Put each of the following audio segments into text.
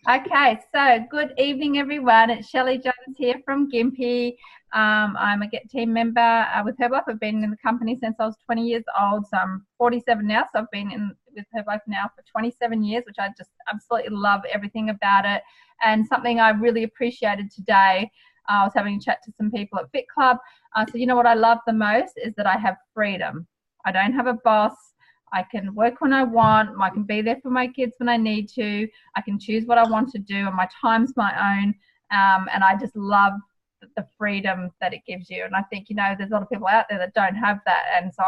Okay, so good evening, everyone. It's Shelley Jones here from Gympie. I'm a Get team member with Herbalife. I've been in the company since I was 20 years old, so I'm 47 now. So I've been with Herbalife now for 27 years, which I just absolutely love everything about it. And something I really appreciated today, I was having a chat to some people at Fit Club. So you know what I love the most is that I have freedom. I don't have a boss. I can work when I want. I can be there for my kids when I need to. I can choose what I want to do, and my time's my own. And I just love the freedom that it gives you. And I think, there's a lot of people out there that don't have that. And so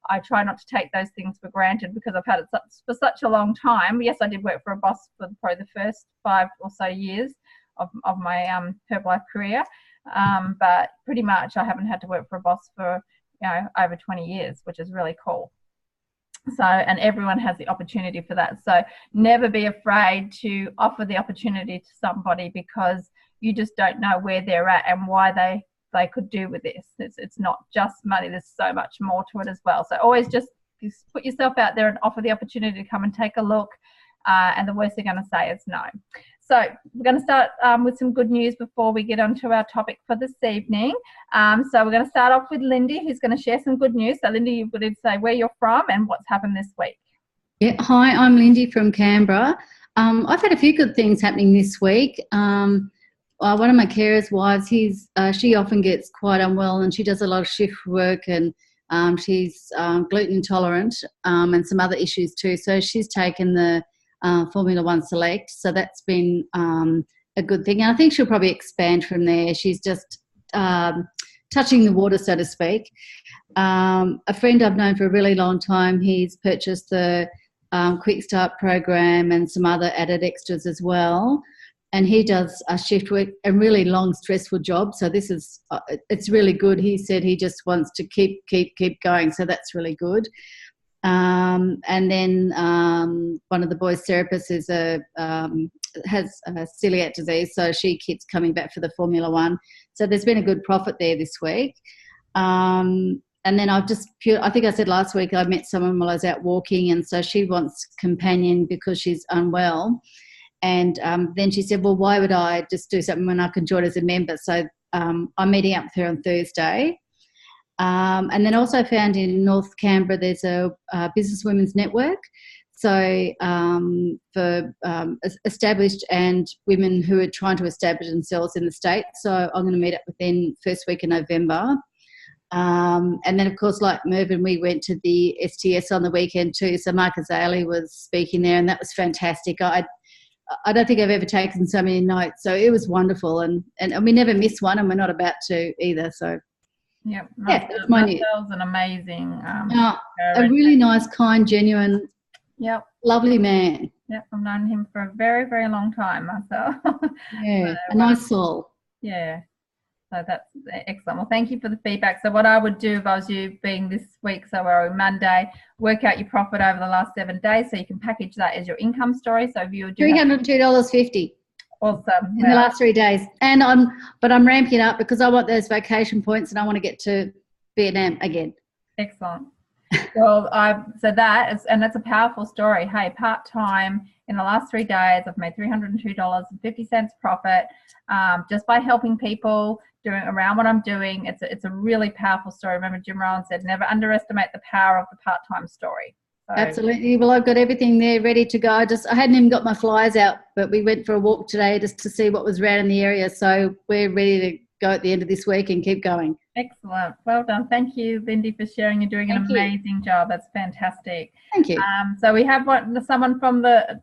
I try not to take those things for granted because I've had it for such a long time. Yes, I did work for a boss for probably the first 5 or so years of my Herbalife career. But pretty much I haven't had to work for a boss for, over 20 years, which is really cool. So, and everyone has the opportunity for that. So never be afraid to offer the opportunity to somebody because you just don't know where they're at and why they could do with this. It's not just money. There's so much more to it as well. So always just put yourself out there and offer the opportunity to come and take a look. And the worst they're going to say is no. So we're going to start with some good news before we get onto our topic for this evening. So we're going to start off with Lindy, who's going to share some good news. So Lindy, you've got to say where you're from and what's happened this week. Yeah, hi, I'm Lindy from Canberra. I've had a few good things happening this week. One of my carers' wives, she often gets quite unwell and she does a lot of shift work and she's gluten intolerant and some other issues too. So she's taken the Formula One Select, so that's been a good thing. And I think she'll probably expand from there. She's just touching the water, so to speak. A friend I've known for a really long time, he's purchased the Quick Start program and some other added extras as well. And he does a shift work, a really long, stressful job. So this is, it's really good. He said he just wants to keep going. So that's really good. And then one of the boys' therapists has celiac disease, so she keeps coming back for the Formula One. So there's been a good profit there this week. And then I think I said last week I met someone while I was out walking, and so she wants companion because she's unwell. And then she said, well, why would I just do something when I can join as a member? So I'm meeting up with her on Thursday. And then also found in North Canberra there's a Business Women's Network, so for established and women who are trying to establish themselves in the state. So I'm going to meet up with them first week in November. And then, of course, like Mervyn, we went to the STS on the weekend too. So Mark Azalea was speaking there, and that was fantastic. I don't think I've ever taken so many notes, so it was wonderful. And we never miss one, and we're not about to either, so... Yep. Yeah, that's my news. Marcel's an amazing. A really nice, kind, genuine, lovely man. Yep, I've known him for a very, very long time myself. Yeah, a nice soul. Yeah, so that's excellent. Well, thank you for the feedback. So what I would do if I was you, being this week, so we're on Monday, work out your profit over the last 7 days so you can package that as your income story. So if you do $302.50. Awesome. In the last 3 days. And I'm ramping it up because I want those vacation points and I want to get to Vietnam again. Excellent. Well, that's a powerful story. Hey, part-time in the last 3 days, I've made $302.50 profit just by helping people doing around what I'm doing. It's a really powerful story. Remember, Jim Rohn said, never underestimate the power of the part-time story. So, absolutely. Well, I've got everything there ready to go. I hadn't even got my flyers out, but we went for a walk today just to see what was around in the area. So we're ready to go at the end of this week and keep going. Excellent. Well done. Thank you, Lindy, for sharing. You're doing an amazing job. That's fantastic. Thank you. So we have someone from the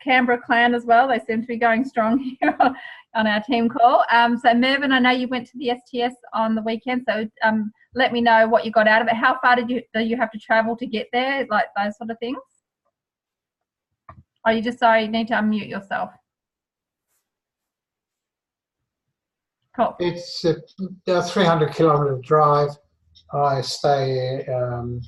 Canberra clan as well. They seem to be going strong here on our team call. So Mervyn, I know you went to the STS on the weekend. So let me know what you got out of it. How far do you have to travel to get there? Like those sort of things? Oh, you need to unmute yourself. Cool. It's a 300-kilometre drive. I stay in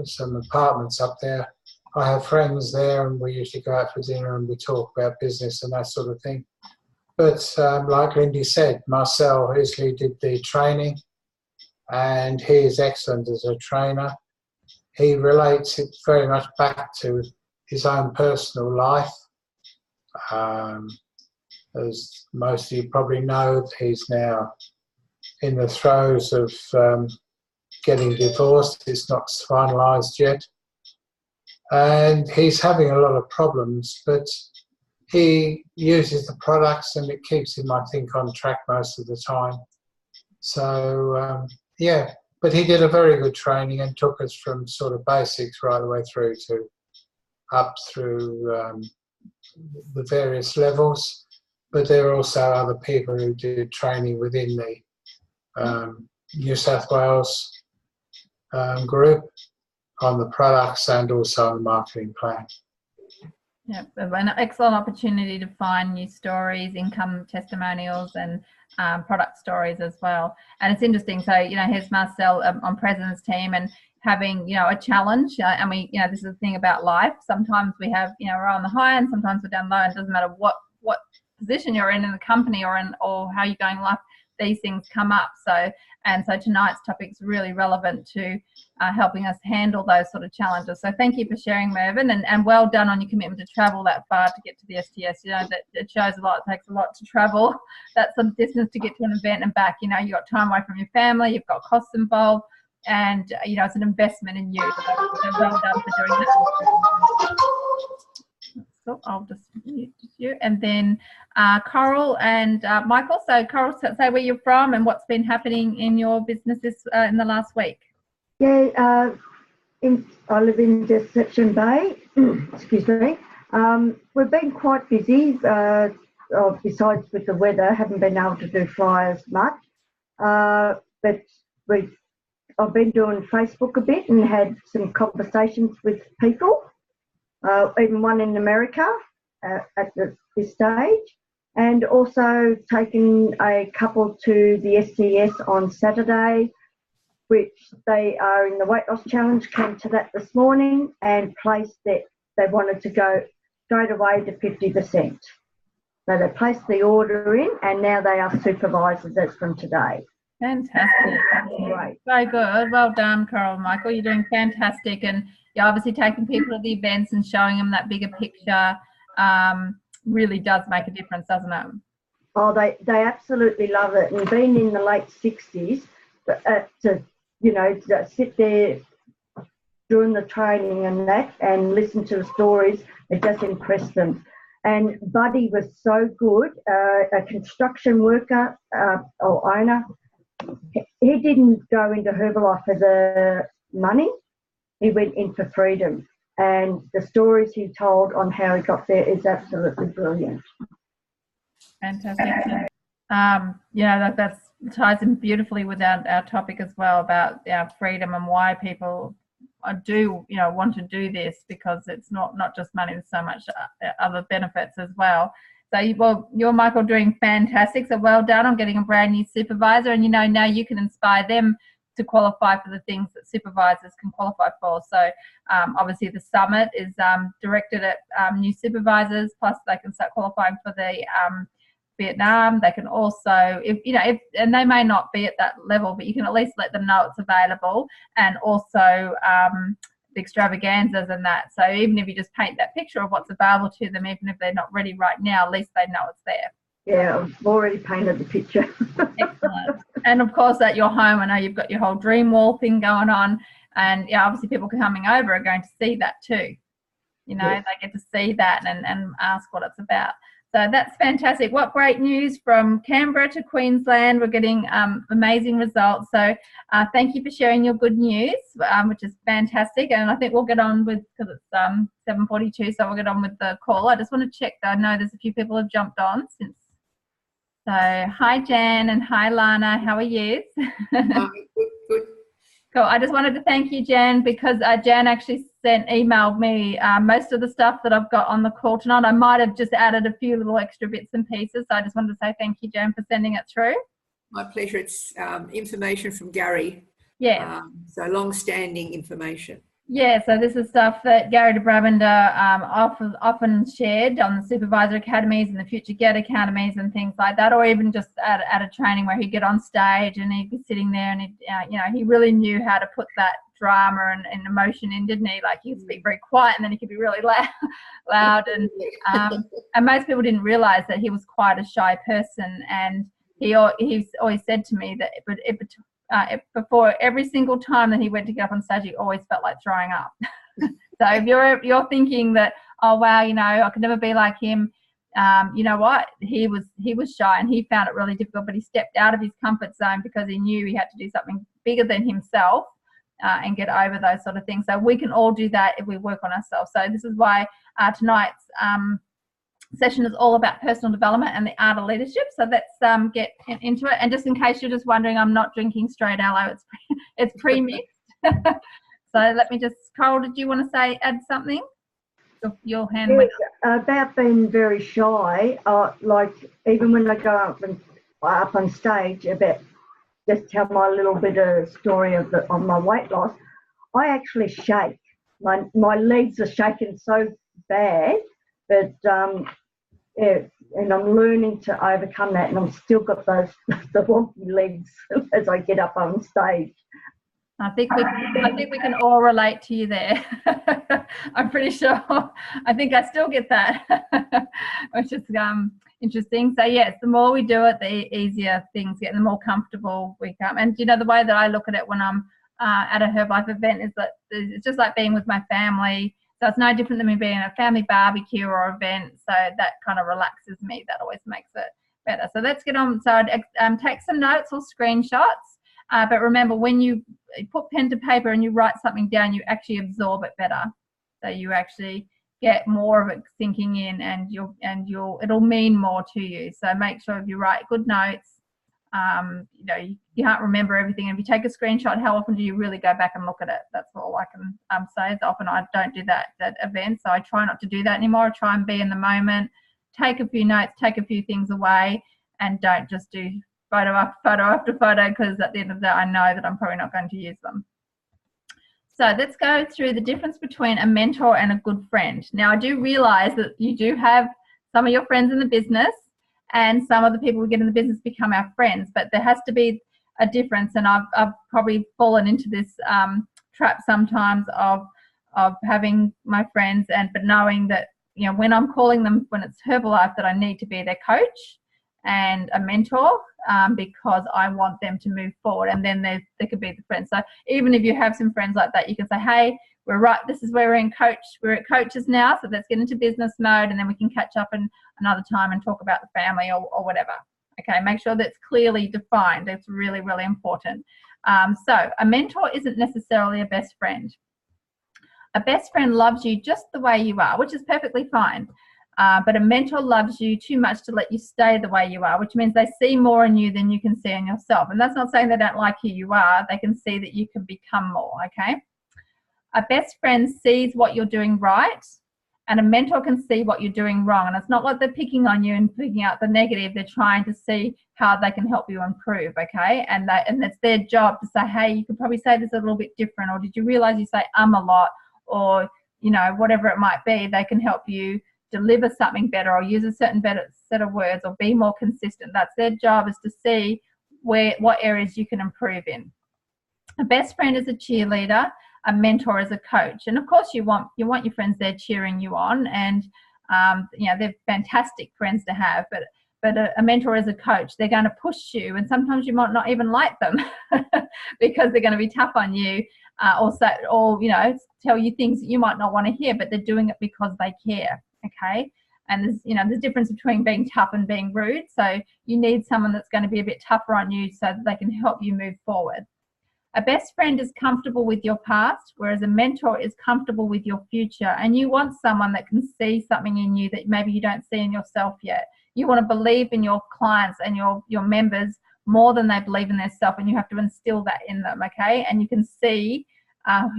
some apartments up there. I have friends there, and we usually go out for dinner and we talk about business and that sort of thing. But like Lindy said, Marcel Isley did the training, and he is excellent as a trainer. He relates it very much back to his own personal life. As most of you probably know, he's now in the throes of getting divorced. It's not finalised yet. And he's having a lot of problems, but he uses the products and it keeps him, I think, on track most of the time. So, yeah, but he did a very good training and took us from sort of basics right the way through to up through the various levels. But there are also other people who did training within the New South Wales group on the products and also on the marketing plan. Yeah, an excellent opportunity to find new stories, income testimonials, and product stories as well. And it's interesting. So, here's Marcel on President's team and having, a challenge. And we, this is the thing about life. Sometimes we have, we're on the high and sometimes we're down low. And it doesn't matter what position you're in the company or how you're going in life, these things come up. So tonight's topic is really relevant to helping us handle those sort of challenges. So thank you for sharing, Mervyn, and well done on your commitment to travel that far to get to the STS. That it shows a lot. It takes a lot to travel that sort of distance to get to an event and back. You've got time away from your family, you've got costs involved, and it's an investment in you. So well done for doing that. So I'll just mute you. And then Coral and Michael. So Coral, say where you're from and what's been happening in your businesses in the last week. Yeah, I live in Deception Bay. Excuse me. We've been quite busy. Besides with the weather, haven't been able to do flyers much. But I've been doing Facebook a bit and had some conversations with people. Even one in America at this stage, and also taken a couple to the STS on Saturday, which they are in the weight loss challenge, came to that this morning and placed that they wanted to go straight away to 50%. So they placed the order in and now they are supervisors as from today. Fantastic. Great. So good. Well done, Coral and Michael. You're doing fantastic. And you're obviously taking people to the events and showing them that bigger picture really does make a difference, doesn't it? Oh, they absolutely love it. And being in the late 60s, to sit there during the training and that and listen to the stories, it just impressed them. And Buddy was so good, a construction worker or owner. He didn't go into Herbalife for the money. He went in for freedom. And the stories he told on how he got there is absolutely brilliant. Fantastic. That ties in beautifully with our topic as well about our freedom and why people do want to do this, because it's not just money, there's so much other benefits as well. So you're Michael doing fantastic, so well done on getting a brand new supervisor, and now you can inspire them to qualify for the things that supervisors can qualify for. So obviously the summit is directed at new supervisors, plus they can start qualifying for the Vietnam. They can also, and they may not be at that level, but you can at least let them know it's available, and also the extravaganzas and that. So even if you just paint that picture of what's available to them, even if they're not ready right now, at least they know it's there. Yeah, I've already painted the picture. Excellent. And of course at your home, I know you've got your whole dream wall thing going on, and obviously people coming over are going to see that too. They get to see that and ask what it's about. So that's fantastic. What great news from Canberra to Queensland. We're getting amazing results. So thank you for sharing your good news, which is fantastic. And I think we'll get on with, because it's 7:42, so we'll get on with the call. I just want to check that I know there's a few people who have jumped on since. So hi, Jan, and hi, Lana. How are you? Good. Cool. I just wanted to thank you, Jan, because Jan actually emailed me most of the stuff that I've got on the call tonight. I might have just added a few little extra bits and pieces. So I just wanted to say thank you, Jan, for sending it through. My pleasure. It's information from Gary. Yeah. So long-standing information. Yeah, so this is stuff that Gary de Brabander often shared on the supervisor academies and the Future Get academies and things like that, or even just at a training where he'd get on stage and he'd be sitting there and he really knew how to put that drama and emotion in, didn't he? Like, he'd speak very quiet and then he could be really loud and most people didn't realize that he was quite a shy person, and he's always said to me that before every single time that he went to get up on stage, he always felt like throwing up. So if you're thinking that, oh wow, I could never be like him, you know what? He was shy and he found it really difficult, but he stepped out of his comfort zone because he knew he had to do something bigger than himself and get over those sort of things. So we can all do that if we work on ourselves. So this is why tonight's session is all about personal development and the art of leadership. So let's get into it. And just in case you're just wondering, I'm not drinking straight aloe. It's pre-mixed. So let me just, Carol, did you want to add something? Your hand went up. About being very shy, like even when I go up on stage, about just tell my little bit of story of my weight loss, I actually shake. My legs are shaking so bad. But and I'm learning to overcome that, and I'm still got the wonky legs as I get up on stage. I think we can all relate to you there. I'm pretty sure. I think I still get that, which is interesting. So yes, the more we do it, the easier things get, and the more comfortable we come. And the way that I look at it when I'm at a Herbalife event is that it's just like being with my family. So it's no different than me being at a family barbecue or event. So that kind of relaxes me. That always makes it better. So let's get on. So take some notes or screenshots. But remember, when you put pen to paper and you write something down, you actually absorb it better. So you actually get more of it sinking in, and it'll mean more to you. So make sure if you write good notes, you can't remember everything. And if you take a screenshot, how often do you really go back and look at it? That's all I can say. Is often I don't do that event, so I try not to do that anymore. I try and be in the moment, take a few notes, take a few things away, and don't just do photo after photo, because at the end of the day I know that I'm probably not going to use them. So let's go through the difference between a mentor and a good friend. Now, I do realize that you do have some of your friends in the business, and some of the people who get in the business become our friends, but there has to be a difference. And I've probably fallen into this trap sometimes of having my friends, but knowing that when I'm calling them, when it's Herbalife, that I need to be their coach and a mentor, because I want them to move forward, and then they could be the friends. So even if you have some friends like that, you can say, hey, this is where we're at coaches now, so let's get into business mode, and then we can catch up in another time and talk about the family or whatever. Okay, make sure that's clearly defined. It's really, really important. So a mentor isn't necessarily a best friend. A best friend loves you just the way you are, which is perfectly fine. But a mentor loves you too much to let you stay the way you are, which means they see more in you than you can see in yourself. And that's not saying they don't like who you are. They can see that you can become more, okay? A best friend sees what you're doing right, and a mentor can see what you're doing wrong. And it's not like they're picking on you and picking out the negative. They're trying to see how they can help you improve, okay? And it's their job to say, hey, you could probably say this a little bit different, or did you realize you say a lot, or whatever it might be. They can help you deliver something better, or use a certain better set of words, or be more consistent. That's their job, is to see what areas you can improve in. A best friend is a cheerleader. A mentor is a coach, and of course you want your friends there cheering you on, and they're fantastic friends to have. But a mentor is a coach. They're going to push you, and sometimes you might not even like them because they're going to be tough on you, or tell you things that you might not want to hear, but they're doing it because they care. Okay, and there's a difference between being tough and being rude. So you need someone that's going to be a bit tougher on you so that they can help you move forward. A best friend is comfortable with your past, whereas a mentor is comfortable with your future. And you want someone that can see something in you that maybe you don't see in yourself yet. You want to believe in your clients and your members more than they believe in themselves, and you have to instill that in them, okay? And you can see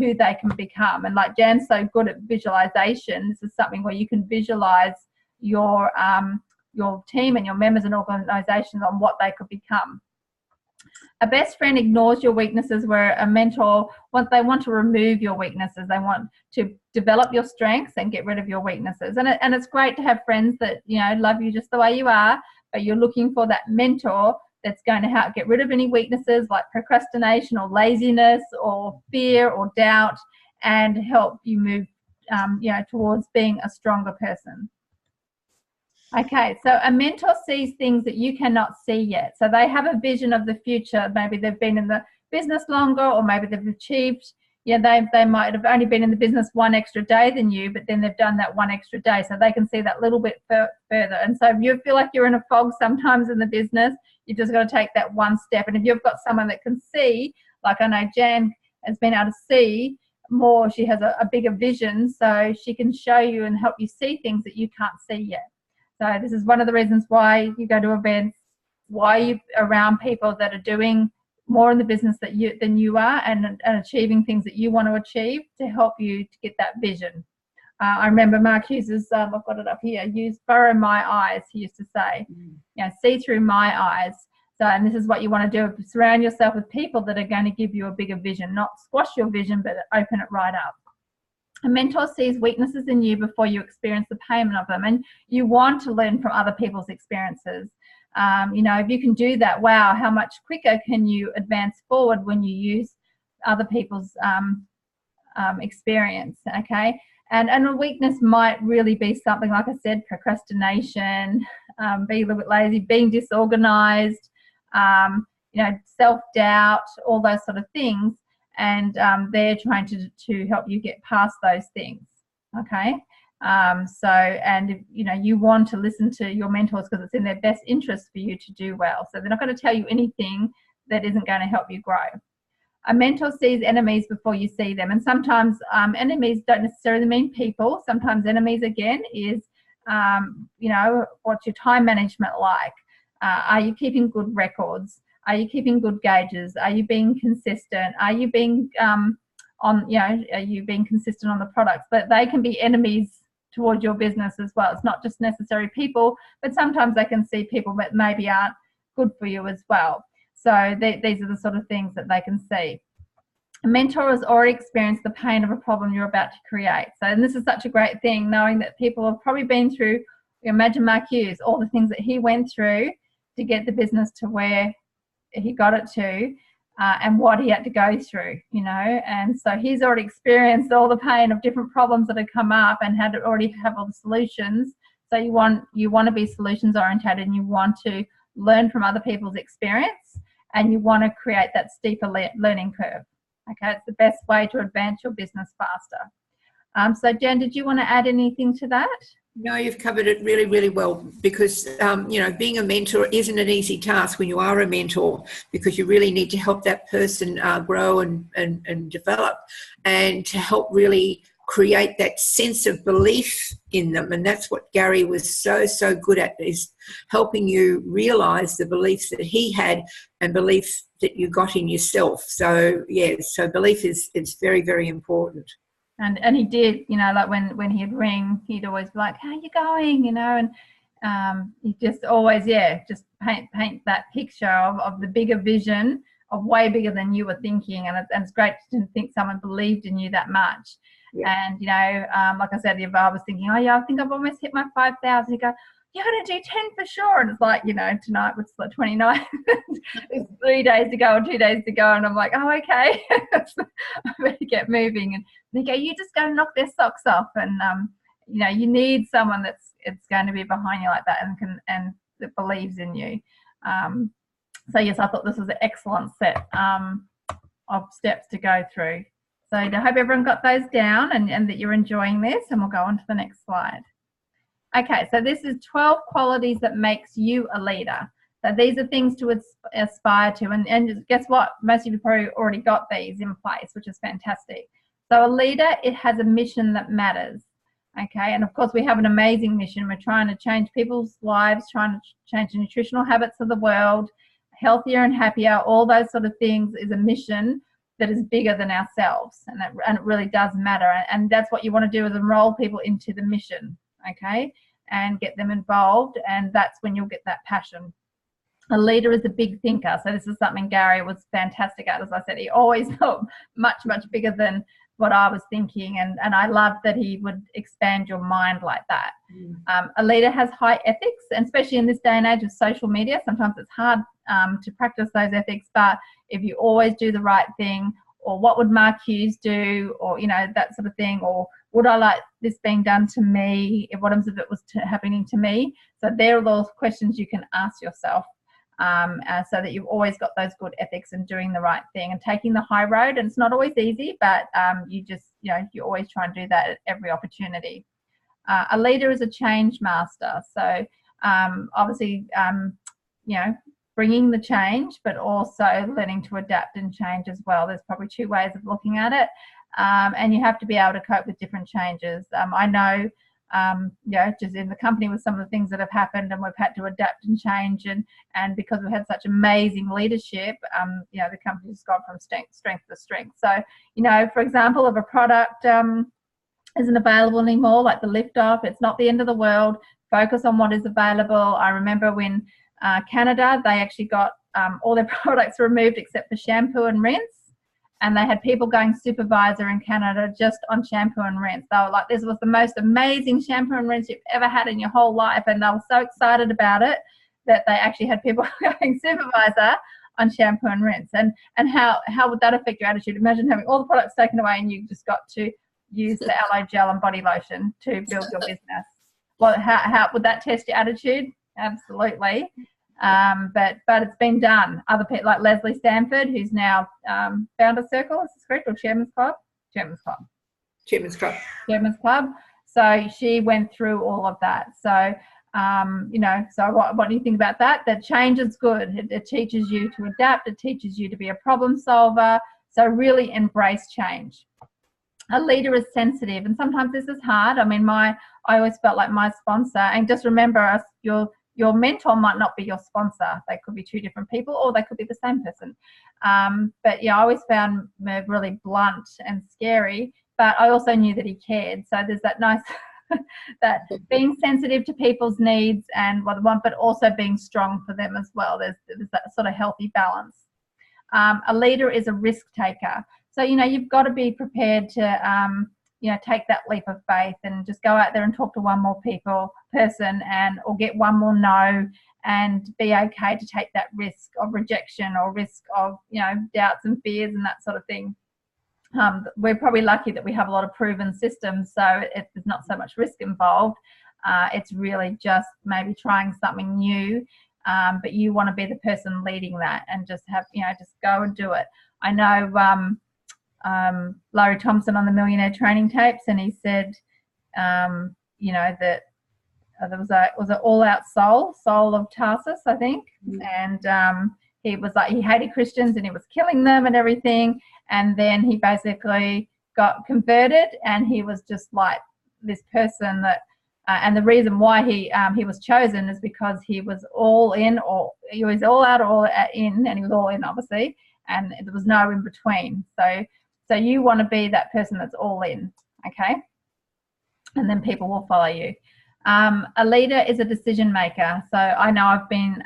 who they can become. And like Jan's so good at visualization, this is something where you can visualize your team and your members and organizations on what they could become. A best friend ignores your weaknesses, where a mentor, they want to remove your weaknesses. They want to develop your strengths and get rid of your weaknesses. And it's great to have friends that, you know, love you just the way you are, but you're looking for that mentor that's going to help get rid of any weaknesses like procrastination or laziness or fear or doubt, and help you move, you know, towards being a stronger person. Okay, so a mentor sees things that you cannot see yet. So they have a vision of the future. Maybe they've been in the business longer, or maybe they've achieved, they might have only been in the business one extra day than you, but then they've done that one extra day, so they can see that little bit further. And so if you feel like you're in a fog sometimes in the business, you've just got to take that one step. And if you've got someone that can see, like I know Jan has been able to see more, she has a bigger vision, so she can show you and help you see things that you can't see yet. So this is one of the reasons why you go to events, why you're around people that are doing more in the business than you are, and achieving things that you want to achieve, to help you to get that vision. I remember Mark uses, I've got it up here, borrow my eyes, he used to say, see through my eyes. So, and this is what you want to do, surround yourself with people that are going to give you a bigger vision, not squash your vision, but open it right up. A mentor sees weaknesses in you before you experience the pain of them, and you want to learn from other people's experiences. If you can do that, wow, how much quicker can you advance forward when you use other people's experience, okay? And a weakness might really be something, like I said, procrastination, being a little bit lazy, being disorganized, self-doubt, all those sort of things. And they're trying to help you get past those things, okay? You want to listen to your mentors because it's in their best interest for you to do well. So they're not going to tell you anything that isn't going to help you grow. A mentor sees enemies before you see them. And sometimes enemies don't necessarily mean people. Sometimes enemies, again, is, what's your time management like? Are you keeping good records? Are you keeping good gauges? Are you being consistent? Are you being are you being consistent on the products? But they can be enemies towards your business as well. It's not just necessarily people, but sometimes they can see people that maybe aren't good for you as well. So these are the sort of things that they can see. A mentor has already experienced the pain of a problem you're about to create. So, and this is such a great thing, knowing that people have probably been through, imagine Mark Hughes, all the things that he went through to get the business to where he got it to, and what he had to go through, and so he's already experienced all the pain of different problems that have come up and had to already have all the solutions. So you want to be solutions oriented, and you want to learn from other people's experience, and you want to create that steeper learning curve. Okay, it's the best way to advance your business faster. So Jan, did you want to add anything to that? No, you've covered it really, really well, because, being a mentor isn't an easy task when you are a mentor, because you really need to help that person grow and develop, and to help really create that sense of belief in them. And that's what Gary was so good at, is helping you realise the beliefs that he had and beliefs that you got in yourself. So, so belief is very, very important. And he did, like when he'd ring, he'd always be like, how are you going, and he just always, just paint that picture of the bigger vision, of way bigger than you were thinking. And it's great to think someone believed in you that much. Yeah. And, like I said, if I was thinking, I think I've almost hit my 5,000, you go, you're going to do 10 for sure. And it's like, tonight was the 29th. It's 3 days to go or 2 days to go. And I'm like, oh, okay. I better get moving. And they go, you just go and knock their socks off. And, you need someone it's going to be behind you like that and that believes in you. So, yes, I thought this was an excellent set of steps to go through. So I hope everyone got those down and that you're enjoying this. And we'll go on to the next slide. Okay, so this is 12 qualities that makes you a leader. So these are things to aspire to. And guess what? Most of you probably already got these in place, which is fantastic. So a leader, it has a mission that matters. Okay, and of course we have an amazing mission. We're trying to change people's lives, trying to change the nutritional habits of the world, healthier and happier. All those sort of things is a mission that is bigger than ourselves. And it really does matter. And that's what you want to do, is enroll people into the mission. Okay, and get them involved, and that's when you'll get that passion. A leader is a big thinker. So this is something Gary was fantastic at. As I said, he always thought much, much bigger than what I was thinking. And I loved that he would expand your mind like that. A leader has high ethics, and especially in this day and age of social media, sometimes it's hard to practice those ethics. But if you always do the right thing, or what would Mark Hughes do, or, you know, that sort of thing, or would I like this being done to me? What if it was happening to me? So there are those questions you can ask yourself. So that you've always got those good ethics and doing the right thing and taking the high road. And it's not always easy, but you always try and do that at every opportunity. A leader is a change master. So obviously, bringing the change, but also learning to adapt and change as well. There's probably two ways of looking at it. And you have to be able to cope with different changes. I know, just in the company with some of the things that have happened, and we've had to adapt and change, and because we've had such amazing leadership, the company's gone from strength to strength. So, for example, if a product isn't available anymore, like the lift off, it's not the end of the world. Focus on what is available. I remember when Canada, they actually got all their products removed except for shampoo and rinse. And they had people going supervisor in Canada just on shampoo and rinse. They were like, this was the most amazing shampoo and rinse you've ever had in your whole life. And they were so excited about it that they actually had people going supervisor on shampoo and rinse. And how would that affect your attitude? Imagine having all the products taken away and you just got to use the aloe gel and body lotion to build your business. Well, how would that test your attitude? Absolutely. But it's been done. Other people like Leslie Stanford, who's now Founder Circle, is this correct, or Chairman's Club? Chairman's Club. So she went through all of that. So, so what do you think about that? That change is good. It teaches you to adapt. It teaches you to be a problem solver. So really embrace change. A leader is sensitive, and sometimes this is hard. I mean, I always felt like my sponsor, and just remember, your mentor might not be your sponsor. They could be two different people, or they could be the same person. But I always found Merv really blunt and scary, but I also knew that he cared. So there's that nice, that being sensitive to people's needs and what they want, but also being strong for them as well. There's that sort of healthy balance. A leader is a risk taker. So, you've got to be prepared to, take that leap of faith and just go out there and talk to one more person or get one more no, and be okay to take that risk of rejection or risk of, doubts and fears and that sort of thing. We're probably lucky that we have a lot of proven systems, so there's not so much risk involved. It's really just maybe trying something new, but you want to be the person leading that and just have, just go and do it. I know Larry Thompson on the Millionaire Training Tapes, and he said, that there was an all-out soul of Tarsus, I think, and he was like, he hated Christians and he was killing them and everything, and then he basically got converted, and he was just like this person that, and the reason why he was chosen is because he was all in, or he was all out or all in, and he was all in, obviously, and there was no in between. So you want to be that person that's all in, okay? And then people will follow you. A leader is a decision maker. So I know I've been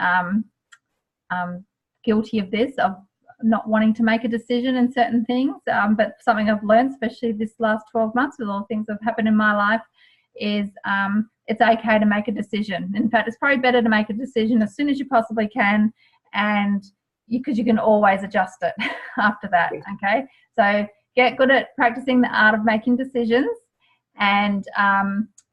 guilty of this, of not wanting to make a decision in certain things, but something I've learned, especially this last 12 months with all the things that have happened in my life, is it's okay to make a decision. In fact, it's probably better to make a decision as soon as you possibly can, and because you can always adjust it after that, okay? So get good at practicing the art of making decisions, and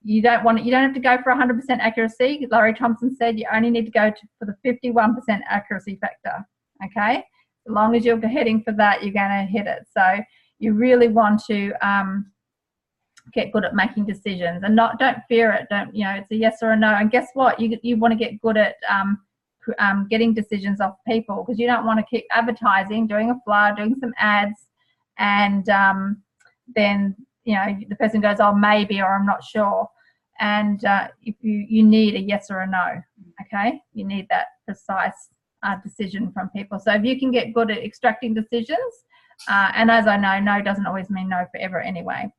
you don't have to go for 100% accuracy. Larry Thompson said you only need to go for the 51% accuracy factor, okay? As long as you're heading for that, you're going to hit it. So you really want to get good at making decisions, and don't fear it. It's a yes or a no. And guess what? You want to get good at getting decisions off people, because you don't want to keep advertising, doing a flyer, doing some ads, and then the person goes, oh, maybe, or I'm not sure. And if you need a yes or a no, okay? You need that precise decision from people. So if you can get good at extracting decisions, and as I know, no doesn't always mean no forever anyway.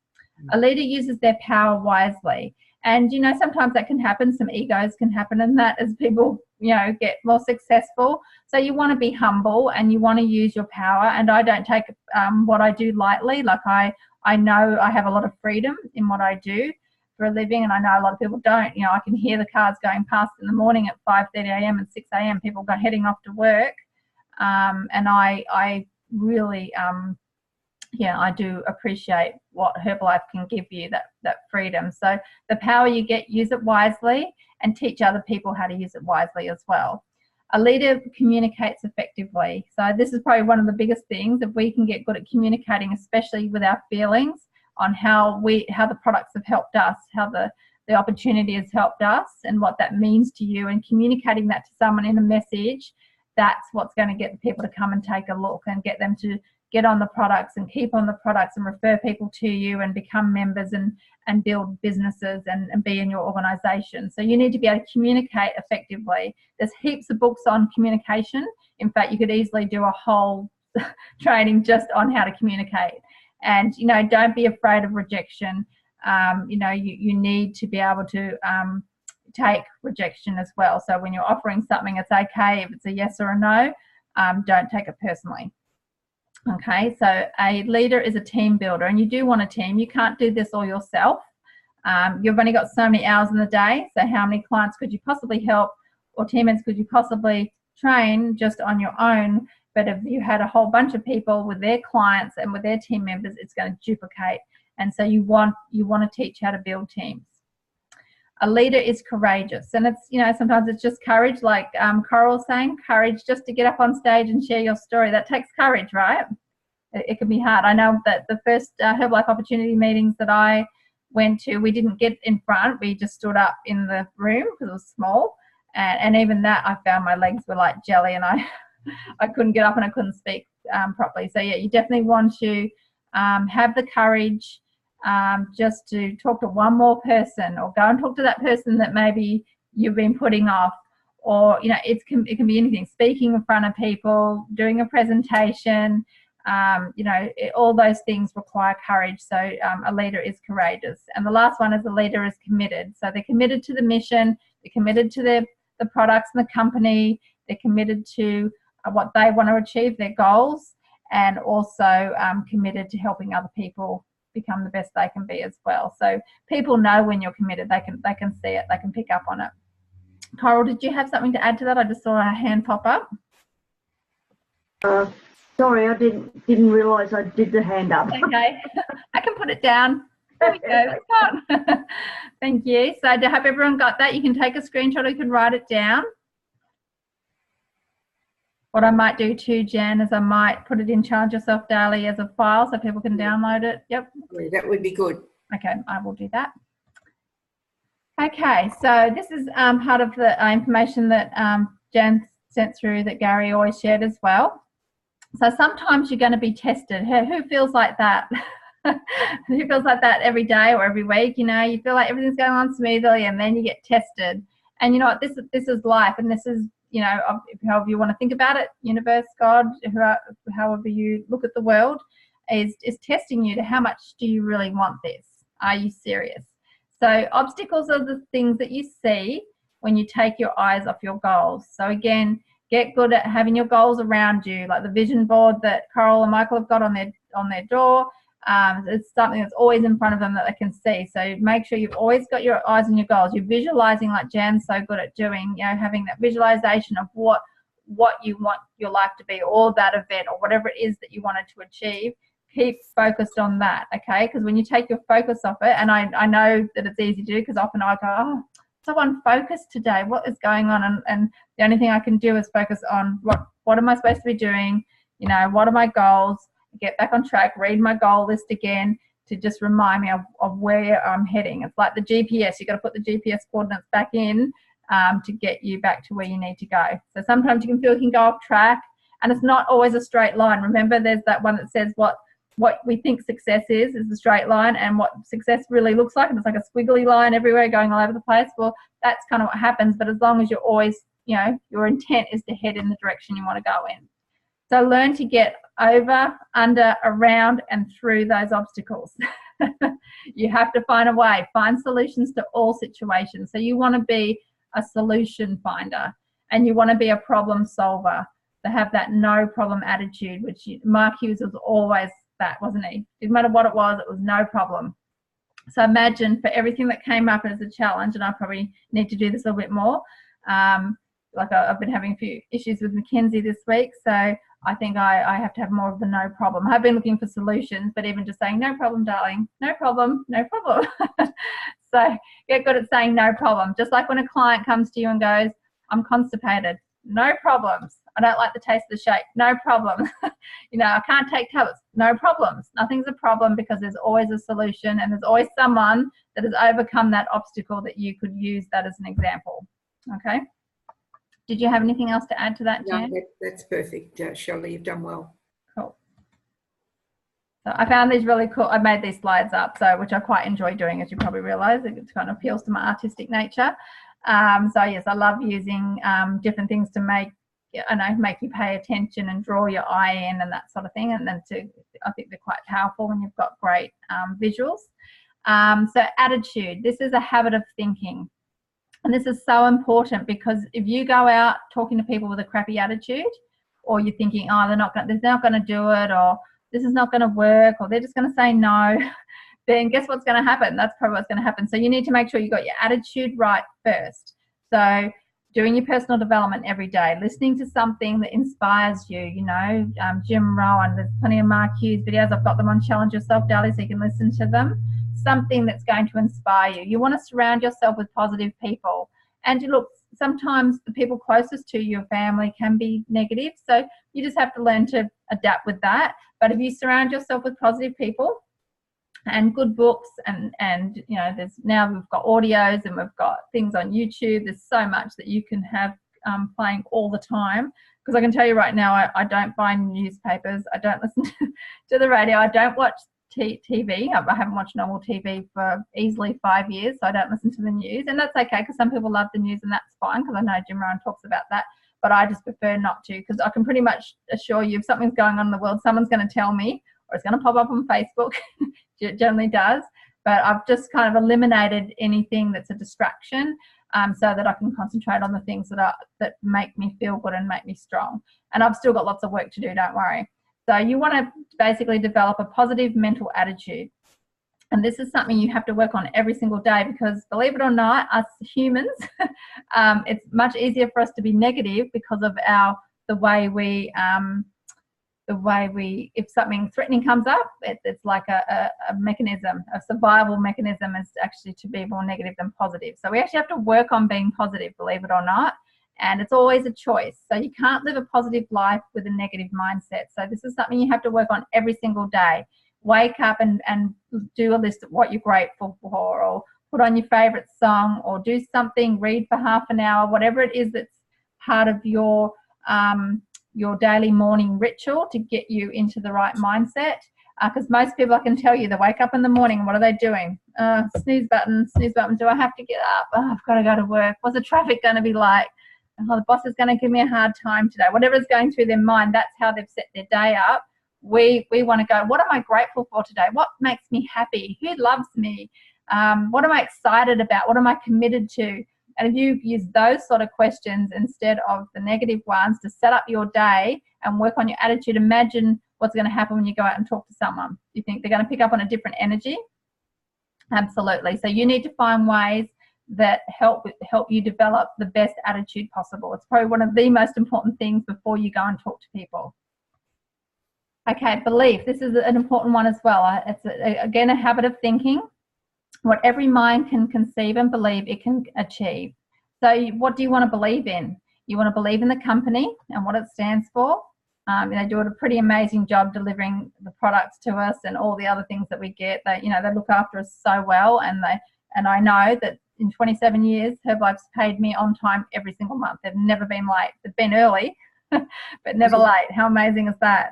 A leader uses their power wisely. And, you know, sometimes that can happen. Some egos can happen in that as people, you know, get more successful. So you want to be humble and you want to use your power. And I don't take what I do lightly. Like I know I have a lot of freedom in what I do for a living, and I know a lot of people don't. You know, I can hear the cars going past in the morning at 5:30 a.m. and 6 a.m. People go heading off to work. And I really, I do appreciate what Herbalife can give you, that freedom. So the power you get, use it wisely and teach other people how to use it wisely as well. A leader communicates effectively. So this is probably one of the biggest things. If we can get good at communicating, especially with our feelings on how the products have helped us, how the opportunity has helped us and what that means to you, and communicating that to someone in a message, that's what's going to get the people to come and take a look and get them to get on the products and keep on the products and refer people to you and become members and build businesses and be in your organization. So you need to be able to communicate effectively. There's heaps of books on communication. In fact, you could easily do a whole training just on how to communicate. And, you know, don't be afraid of rejection. You know, you need to be able to take rejection as well. So when you're offering something, it's okay if it's a yes or a no. Don't take it personally. Okay, so a leader is a team builder, and you do want a team. You can't do this all yourself. You've only got so many hours in the day, so how many clients could you possibly help or team members could you possibly train just on your own? But if you had a whole bunch of people with their clients and with their team members, it's going to duplicate. And so you want to teach how to build teams. A leader is courageous, and it's, you know, sometimes it's just courage, like Coral saying, courage just to get up on stage and share your story. That takes courage, right? It can be hard. I know that the first Herbalife opportunity meetings that I went to, we didn't get in front. We just stood up in the room because it was small, and even that, I found my legs were like jelly, and I couldn't get up and I couldn't speak properly. So yeah, you definitely want to have the courage. Just to talk to one more person, or go and talk to that person that maybe you've been putting off, or, you know, it can be anything. Speaking in front of people, doing a presentation, you know, all those things require courage. So a leader is courageous. And the last one is a leader is committed. So they're committed to the mission, they're committed to the products and the company, they're committed to what they want to achieve, their goals, and also committed to helping other people become the best they can be as well. So people know when you're committed. They can see it. They can pick up on it. Coral, did you have something to add to that? I just saw a hand pop up. Sorry, I didn't realise I did the hand up. Okay, I can put it down. There we go. That's fine. Thank you. So I hope everyone got that. You can take a screenshot or you can write it down. What I might do too, Jan, is I might put it in Challenge Yourself Daily as a file so people can download it. Yep. That would be good. Okay, I will do that. Okay, so this is part of the information that Jan sent through that Gary always shared as well. So sometimes you're going to be tested. Who feels like that? Who feels like that every day or every week? You know, you feel like everything's going on smoothly, and then you get tested. And you know what? This is life, and this is, you know, however you want to think about it, universe, God, however you look at the world, is testing you to how much do you really want this? Are you serious? So obstacles are the things that you see when you take your eyes off your goals. So again, get good at having your goals around you, like the vision board that Coral and Michael have got on their door. It's something that's always in front of them that they can see. So make sure you've always got your eyes on your goals. You're visualizing, like Jan's so good at doing, you know, having that visualization of what you want your life to be, or that event, or whatever it is that you wanted to achieve. Keep focused on that, okay? Because when you take your focus off it, and I know that it's easy to do, because often I go, oh, so unfocused today. What is going on? And the only thing I can do is focus on what am I supposed to be doing? You know, what are my goals? Get back on track, read my goal list again to just remind me of where I'm heading. It's like the GPS. You've got to put the GPS coordinates back in to get you back to where you need to go. So sometimes you can feel you can go off track, and it's not always a straight line. Remember, there's that one that says what we think success is a straight line, and what success really looks like, and it's like a squiggly line everywhere going all over the place. Well, that's kind of what happens, but as long as you're always, you know, your intent is to head in the direction you want to go in. So learn to get over, under, around, and through those obstacles. You have to find a way, find solutions to all situations. So you want to be a solution finder, and you want to be a problem solver, to have that no problem attitude, which Mark Hughes was always that, wasn't he? Didn't matter what it was no problem. So imagine for everything that came up as a challenge, and I probably need to do this a little bit more. Like I've been having a few issues with Mackenzie this week, so I think I have to have more of the no problem. I've been looking for solutions, but even just saying no problem, darling, no problem, no problem. So get good at saying no problem. Just like when a client comes to you and goes, I'm constipated, no problems. I don't like the taste of the shake, no problem. You know, I can't take tablets, no problems. Nothing's a problem, because there's always a solution, and there's always someone that has overcome that obstacle that you could use that as an example. Okay. Did you have anything else to add to that, Jan? No, that's perfect, Shelley. You've done well. Cool. So I found these really cool. I made these slides up, which I quite enjoy doing, as you probably realise. It kind of appeals to my artistic nature. So yes, I love using different things to make you pay attention and draw your eye in and that sort of thing. And then I think they're quite powerful when you've got great visuals. So attitude. This is a habit of thinking. And this is so important, because if you go out talking to people with a crappy attitude, or you're thinking, oh, they're not going to do it, or this is not going to work, or they're just going to say no, then guess what's going to happen? That's probably what's going to happen. So you need to make sure you got your attitude right first. So doing your personal development every day, listening to something that inspires you, you know, Jim Rohn, there's plenty of Mark Hughes videos. I've got them on Challenge Yourself Daily, so you can listen to them. Something that's going to inspire you. You want to surround yourself with positive people. And look, sometimes the people closest to your family can be negative, so you just have to learn to adapt with that. But if you surround yourself with positive people and good books, and you know, we've got audios and we've got things on YouTube. There's so much that you can have playing all the time. Because I can tell you right now, I don't buy newspapers. I don't listen to the radio. I don't watch TV. I haven't watched normal TV for easily 5 years, so I don't listen to the news. And that's okay, because some people love the news, and that's fine, because I know Jim Rohn talks about that. But I just prefer not to, because I can pretty much assure you, if something's going on in the world, someone's going to tell me, or it's going to pop up on Facebook. It generally does. But I've just kind of eliminated anything that's a distraction, so that I can concentrate on the things that make me feel good and make me strong. And I've still got lots of work to do, don't worry. So you want to basically develop a positive mental attitude. And this is something you have to work on every single day, because believe it or not, us humans, it's much easier for us to be negative because of the way we, if something threatening comes up, it's like a mechanism, a survival mechanism is actually to be more negative than positive. So we actually have to work on being positive, believe it or not. And it's always a choice. So you can't live a positive life with a negative mindset. So this is something you have to work on every single day. Wake up and do a list of what you're grateful for, or put on your favorite song, or do something, read for half an hour, whatever it is that's part of your daily morning ritual to get you into the right mindset. Because most people, I can tell you, they wake up in the morning and what are they doing? Snooze button, do I have to get up? Oh, I've got to go to work. What's the traffic going to be like? Oh, the boss is going to give me a hard time today. Whatever's going through their mind, that's how they've set their day up. We want to go, what am I grateful for today? What makes me happy? Who loves me? What am I excited about? What am I committed to? And if you use those sort of questions instead of the negative ones to set up your day and work on your attitude, imagine what's going to happen when you go out and talk to someone. You think they're going to pick up on a different energy? Absolutely. So you need to find ways that help you develop the best attitude possible. It's probably one of the most important things before you go and talk to people. Okay, belief. This is an important one as well. It's, again, a habit of thinking. What every mind can conceive and believe, it can achieve. So what do you want to believe in? You want to believe in the company and what it stands for. They do a pretty amazing job delivering the products to us and all the other things that we get. They look after us so well, and I know that in 27 years, Herbalife's paid me on time every single month. They've never been late. They've been early, but never late. How amazing is that?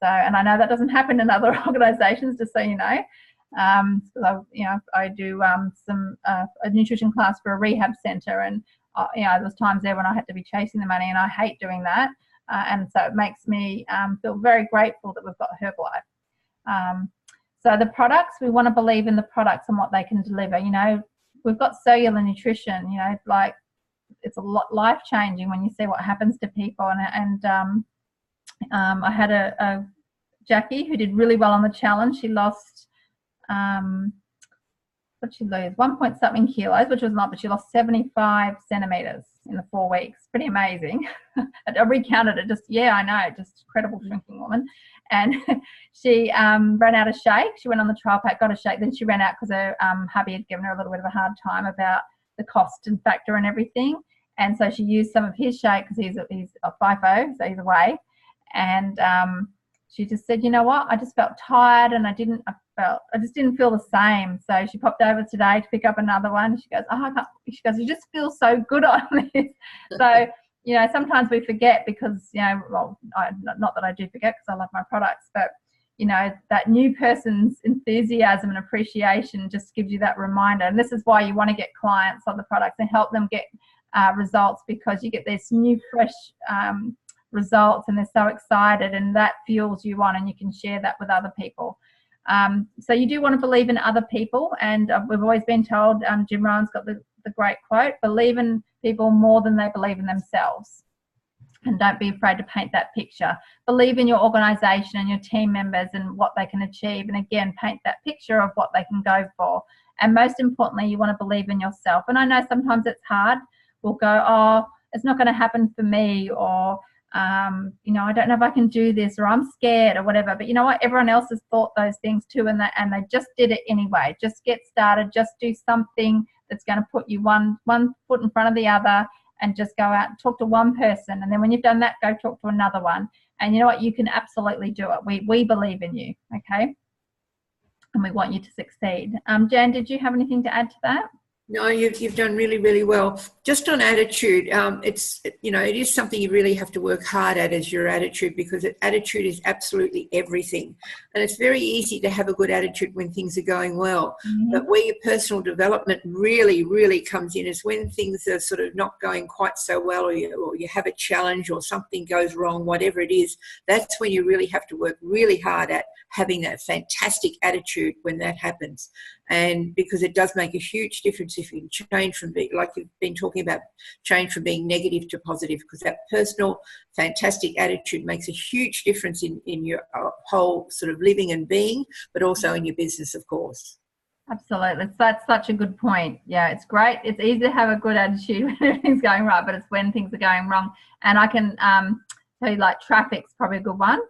So, and I know that doesn't happen in other organisations, just so you know. I do a nutrition class for a rehab centre, and there was times there when I had to be chasing the money, and I hate doing that. And so it makes me feel very grateful that we've got Herbalife. So the products, we want to believe in the products and what they can deliver. You know, we've got cellular nutrition, you know, like it's a lot life-changing when you see what happens to people. And I had a Jackie who did really well on the challenge. She lost, what did she lose? 1 point something kilos, which was not, but she lost 75 centimeters in the 4 weeks. Pretty amazing. I recounted it, just, yeah, I know, just incredible drinking woman. And she ran out of shake. She went on the trial pack, got a shake. Then she ran out because her hubby had given her a little bit of a hard time about the cost and factor and everything. And so she used some of his shake because he's a FIFO, so he's away. And she just said, you know what, I just felt tired and I just didn't feel the same. So she popped over today to pick up another one. She goes, you just feel so good on this. So, you know, sometimes we forget because, you know, well, not that I do forget because I love my products, but, you know, that new person's enthusiasm and appreciation just gives you that reminder. And this is why you want to get clients on the products and help them get results, because you get this new, fresh results and they're so excited, and that fuels you on, and you can share that with other people. So you do want to believe in other people, and we've always been told, Jim Rohn's got the great quote, believe in people more than they believe in themselves, and don't be afraid to paint that picture. Believe in your organisation and your team members and what they can achieve, and again, paint that picture of what they can go for. And most importantly, you want to believe in yourself. And I know sometimes it's hard. We'll go, oh, it's not going to happen for me, or you know, I don't know if I can do this, or I'm scared, or whatever. But you know what? Everyone else has thought those things too, and they just did it anyway. Just get started. Just do something that's going to put you one foot in front of the other, and just go out and talk to one person. And then when you've done that, go talk to another one. And you know what? You can absolutely do it. We believe in you, okay? And we want you to succeed. Jan, did you have anything to add to that? No, you've done really, really well. Just on attitude, it's, you know, it is something you really have to work hard at, is your attitude, because attitude is absolutely everything. And it's very easy to have a good attitude when things are going well. Mm-hmm. But where your personal development really, really comes in is when things are sort of not going quite so well, or you have a challenge or something goes wrong, whatever it is. That's when you really have to work really hard at having that fantastic attitude when that happens. And because it does make a huge difference if you change from being, like you've been talking about, change from being negative to positive, because that personal fantastic attitude makes a huge difference in your whole sort of living and being, but also in your business, of course. Absolutely. That's such a good point. Yeah, it's great. It's easy to have a good attitude when everything's going right, but it's when things are going wrong. And I can tell you, like, traffic's probably a good one.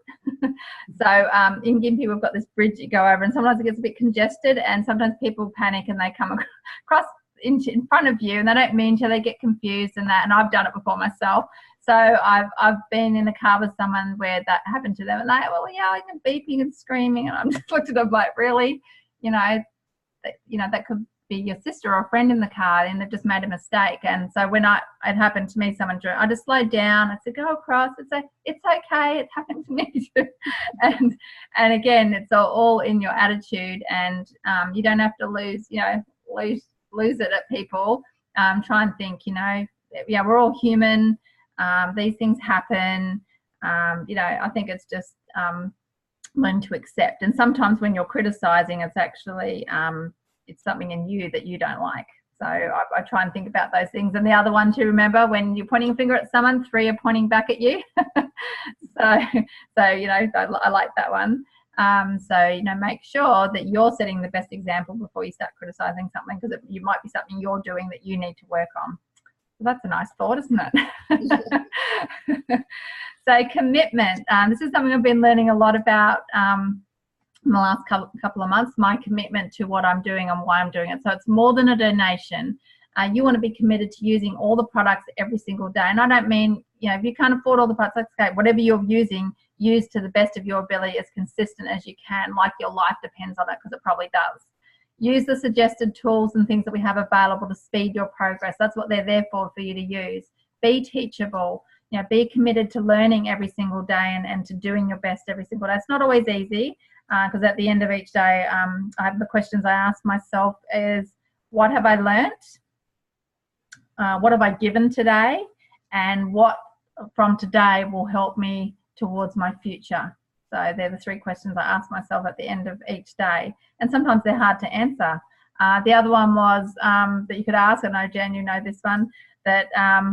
So in Gympie, we've got this bridge you go over, and sometimes it gets a bit congested, and sometimes people panic and they come across in front of you, and they don't mean to, they get confused and that. And I've done it before myself. So I've been in a car with someone where that happened to them, and they were yelling and beeping and screaming, and I'm just looked at them like, really? You know, that could be your sister or a friend in the car, and they've just made a mistake. And so when it happened to me, I just slowed down. I said, go across. It's okay. It's happened to me too. And again, it's all in your attitude, and you don't have to lose it at people. Try and think, yeah, we're all human. These things happen. I think it's just learn to accept. And sometimes when you're criticizing, it's actually it's something in you that you don't like. So I try and think about those things. And the other one to remember, when you're pointing a finger at someone, 3 are pointing back at you. so I like that one. Make sure that you're setting the best example before you start criticizing something, because you might be something you're doing that you need to work on. So that's a nice thought, isn't it? So commitment. This is something I've been learning a lot about in the last couple of months, my commitment to what I'm doing and why I'm doing it. So it's more than a donation. You want to be committed to using all the products every single day. And I don't mean, if you can't afford all the products, that's okay. Whatever you're using, use to the best of your ability, as consistent as you can, like your life depends on it, because it probably does. Use the suggested tools and things that we have available to speed your progress. That's what they're there for you to use. Be teachable. Be committed to learning every single day and to doing your best every single day. It's not always easy, because at the end of each day, I have the questions I ask myself is, what have I learnt? What have I given today? And what from today will help me towards my future? So they're the 3 questions I ask myself at the end of each day. And sometimes they're hard to answer. The other one was that you could ask, I know, Jan, you know this one, that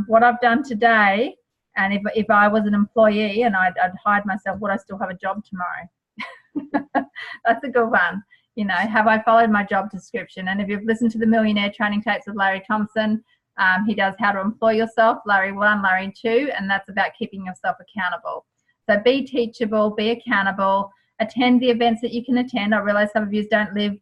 what I've done today, and if I was an employee and I'd hired myself, would I still have a job tomorrow? That's a good one. You know, have I followed my job description? And if you've listened to the Millionaire Training Tapes with Larry Thompson, he does How to Employ Yourself, Larry 1, Larry 2, and that's about keeping yourself accountable. So be teachable, be accountable, attend the events that you can attend. I realize some of you don't live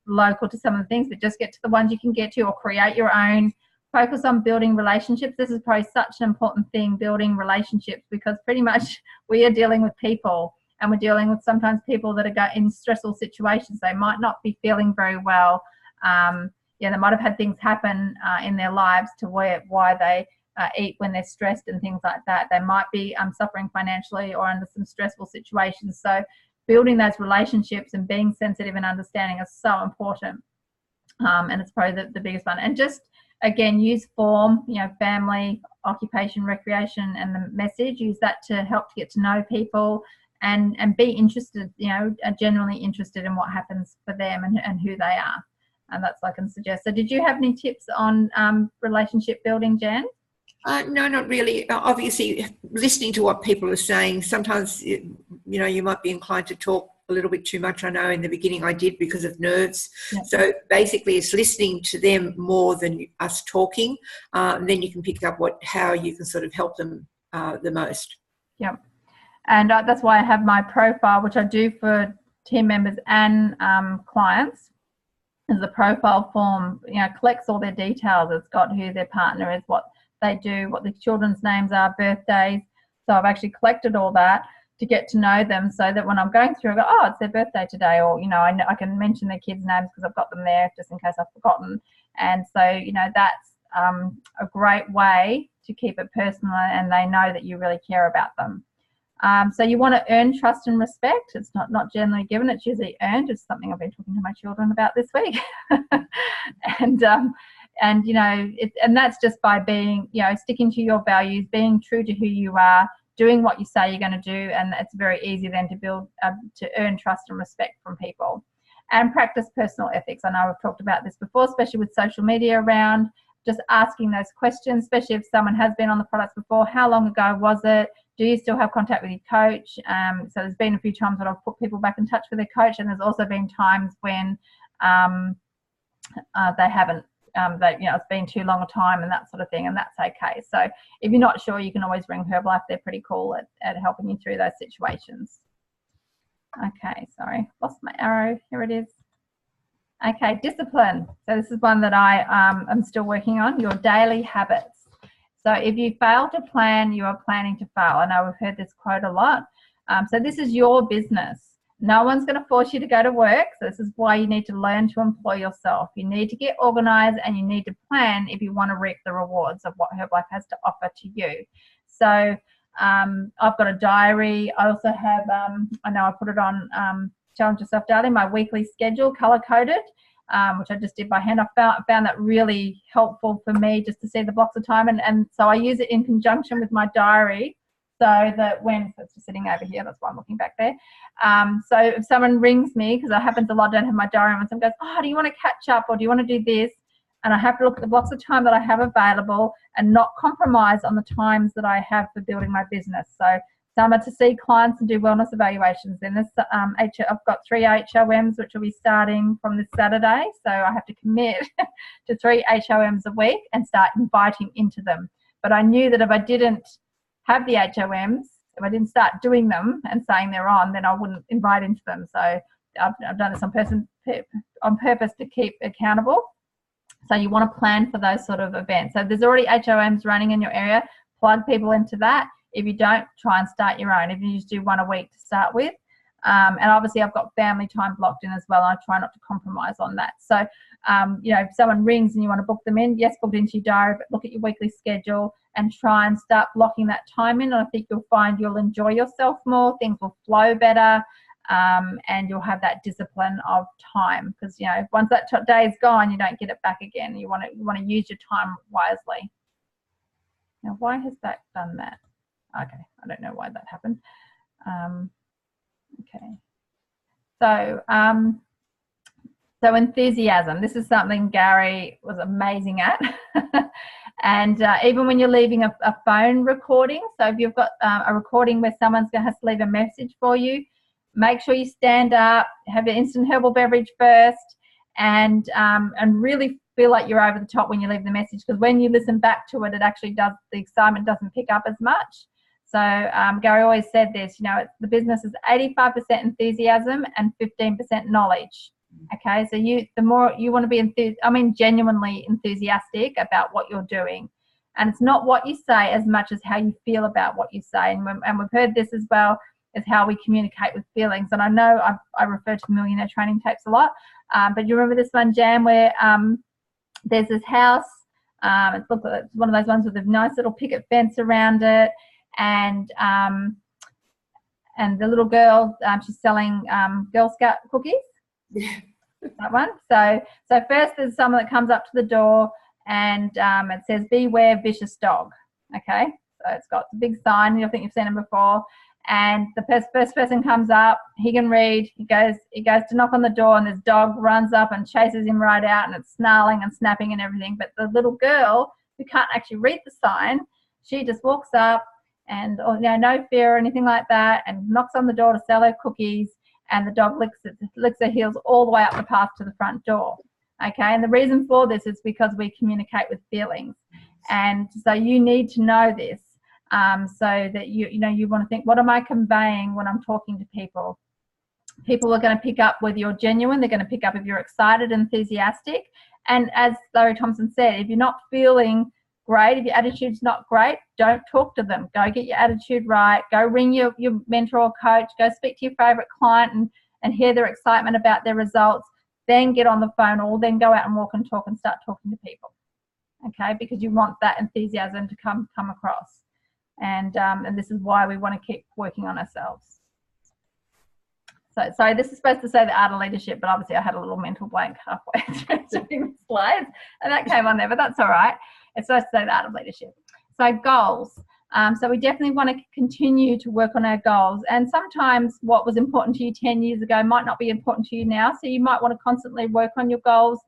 local to some of the things, but just get to the ones you can get to, or create your own. Focus on building relationships. This is probably such an important thing, building relationships, because pretty much we are dealing with people, and we're dealing with sometimes people that are in stressful situations. They might not be feeling very well. They might have had things happen in their lives to why they eat when they're stressed and things like that. They might be suffering financially or under some stressful situations. So building those relationships and being sensitive and understanding is so important. And it's probably the biggest one. And just, again, use form, family, occupation, recreation, and the message. Use that to help to get to know people and be interested, genuinely interested in what happens for them and who they are. And that's what I can suggest. So did you have any tips on relationship building, Jan? No, not really. Obviously, listening to what people are saying, sometimes, you might be inclined to talk a little bit too much. I know in the beginning I did because of nerves. Yep. So basically it's listening to them more than us talking. And then you can pick up how you can sort of help them the most. Yep. And that's why I have my profile, which I do for team members and clients. Is a profile form, collects all their details. It's got who their partner is, what they do, what the children's names are, birthdays. So I've actually collected all that to get to know them, so that when I'm going through, I go, oh, it's their birthday today, or I can mention their kids' names because I've got them there just in case I've forgotten. And so that's a great way to keep it personal, and they know that you really care about them. So you want to earn trust and respect. It's not generally given, it's usually earned. It's something I've been talking to my children about this week. and that's just by being, sticking to your values, being true to who you are, doing what you say you're going to do, and it's very easy then to build, to earn trust and respect from people. And practice personal ethics. I know I've talked about this before, especially with social media around, just asking those questions, especially if someone has been on the products before. How long ago was it? Do you still have contact with your coach? So there's been a few times that I've put people back in touch with their coach, and there's also been times when they haven't. It's been too long a time and that sort of thing, and that's okay. So if you're not sure, you can always ring Herbalife. They're pretty cool at helping you through those situations. Okay, sorry, lost my arrow. Here it is. Okay, discipline. So this is one that I am still working on, your daily habits. So if you fail to plan, you are planning to fail. I know we've heard this quote a lot. So this is your business. No one's going to force you to go to work. So this is why you need to learn to employ yourself. You need to get organized, and you need to plan if you want to reap the rewards of what Herbalife has to offer to you. So I've got a diary. I also have, I know I put it on Challenge Yourself Daily, my weekly schedule, color-coded, which I just did by hand. I found that really helpful for me, just to see the blocks of time. And so I use it in conjunction with my diary, so that when, so it's just sitting over here, that's why I'm looking back there. So if someone rings me, because it happens a lot, I don't have my diary, and someone goes, oh, do you want to catch up, or do you want to do this? And I have to look at the blocks of time that I have available and not compromise on the times that I have for building my business. So some are to see clients and do wellness evaluations. Then this, I've got 3 HOMs, which will be starting from this Saturday. So I have to commit to 3 HOMs a week and start inviting into them. But I knew that if I didn't have the HOMs, if I didn't start doing them and saying they're on, then I wouldn't invite into them. So I've done this on purpose to keep accountable. So you want to plan for those sort of events. So there's already HOMs running in your area. Plug people into that. If you don't, try and start your own. If you just do 1 a week to start with. And obviously I've got family time blocked in as well. I try not to compromise on that. So, if someone rings and you want to book them in, yes, book it into your diary, but look at your weekly schedule and try and start blocking that time in. And I think you'll find you'll enjoy yourself more. Things will flow better. And you'll have that discipline of time, because, once that day is gone, you don't get it back again. You want to use your time wisely. Now, why has that done that? Okay, I don't know why that happened. Okay. So, so enthusiasm. This is something Gary was amazing at. And even when you're leaving a phone recording, so if you've got a recording where someone's going to have to leave a message for you, make sure you stand up, have an instant herbal beverage first, and really feel like you're over the top when you leave the message, because when you listen back to it, it actually does, the excitement doesn't pick up as much. So Gary always said this, you know, the business is 85% enthusiasm and 15% knowledge. Okay, so the more you want to be genuinely enthusiastic about what you're doing. And it's not what you say as much as how you feel about what you say. And we've heard this as well, is how we communicate with feelings. And I know I refer to Millionaire Training Tapes a lot, but you remember this one, Jan, where there's this house, it's one of those ones with a nice little picket fence around it, and the little girl, she's selling Girl Scout cookies. Yeah. That one. So first there's someone that comes up to the door, and it says, "Beware vicious dog." Okay, so it's got the big sign. I think you've seen it before. And the first person comes up, he can read. He goes to knock on the door, and this dog runs up and chases him right out, and it's snarling and snapping and everything. But the little girl, who can't actually read the sign, she just walks up and, no fear or anything like that, and knocks on the door to sell her cookies. And the dog licks her heels all the way up the path to the front door. Okay, and the reason for this is because we communicate with feelings, and so you need to know this, so that you want to think, what am I conveying when I'm talking to people? People are going to pick up whether you're genuine. They're going to pick up if you're excited, enthusiastic, and as Larry Thompson said, if you're not feeling great, if your attitude's not great, don't talk to them. Go get your attitude right. Go ring your mentor or coach. Go speak to your favorite client and hear their excitement about their results. Then get on the phone, or then go out and walk and talk and start talking to people. Okay, because you want that enthusiasm to come across, and this is why we want to keep working on ourselves. So this is supposed to say the art of leadership, but obviously I had a little mental blank halfway through the slides, and that came on there, but that's all right. It's supposed to say the art of leadership. So goals. So we definitely want to continue to work on our goals. And sometimes what was important to you 10 years ago might not be important to you now. So you might want to constantly work on your goals,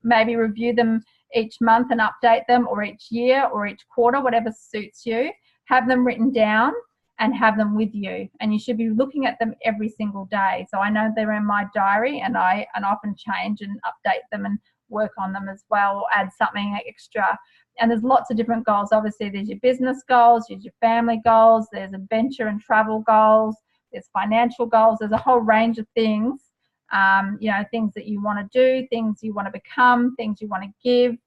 maybe review them each month and update them, or each year or each quarter, whatever suits you. Have them written down and have them with you. And you should be looking at them every single day. So I know they're in my diary, and I often change and update them and work on them as well, or add something extra. And there's lots of different goals. Obviously, there's your business goals, there's your family goals, there's adventure and travel goals, there's financial goals. There's a whole range of things, things that you want to do, things you want to become, things you want to give.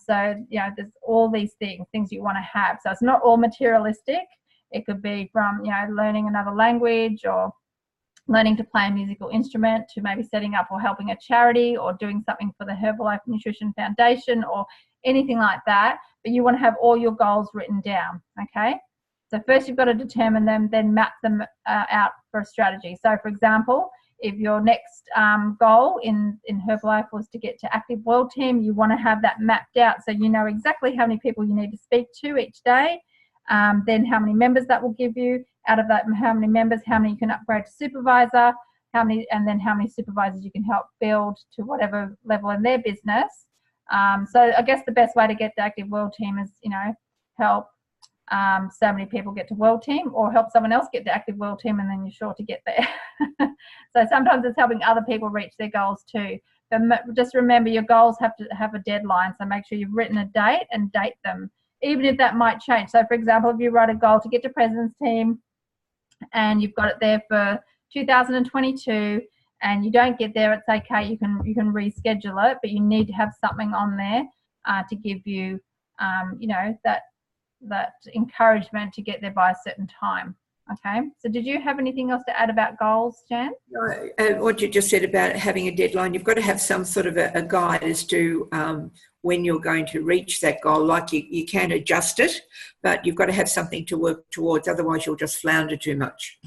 There's all these things you want to have. So it's not all materialistic. It could be from, learning another language, or learning to play a musical instrument, to maybe setting up or helping a charity, or doing something for the Herbalife Nutrition Foundation, or anything like that. But you want to have all your goals written down. Okay, so first you've got to determine them, then map them out for a strategy. So for example, if your next goal in Herbalife was to get to Active World Team, you want to have that mapped out, so you know exactly how many people you need to speak to each day, then how many members that will give you. Out of that, how many members, how many you can upgrade to supervisor, and then how many supervisors you can help build to whatever level in their business. So I guess the best way to get to Active World Team is, help so many people get to World Team, or help someone else get to Active World Team, and then you're sure to get there. So sometimes it's helping other people reach their goals too. But just remember, your goals have to have a deadline. So make sure you've written a date and date them, even if that might change. So for example, if you write a goal to get to President's Team, and you've got it there for 2022, and you don't get there, it's okay. You can reschedule it, but you need to have something on there to give you, that encouragement to get there by a certain time. Okay. So did you have anything else to add about goals, Jan? What you just said about having a deadline, you've got to have some sort of a guide as to when you're going to reach that goal. Like you can adjust it, but you've got to have something to work towards. Otherwise, you'll just flounder too much.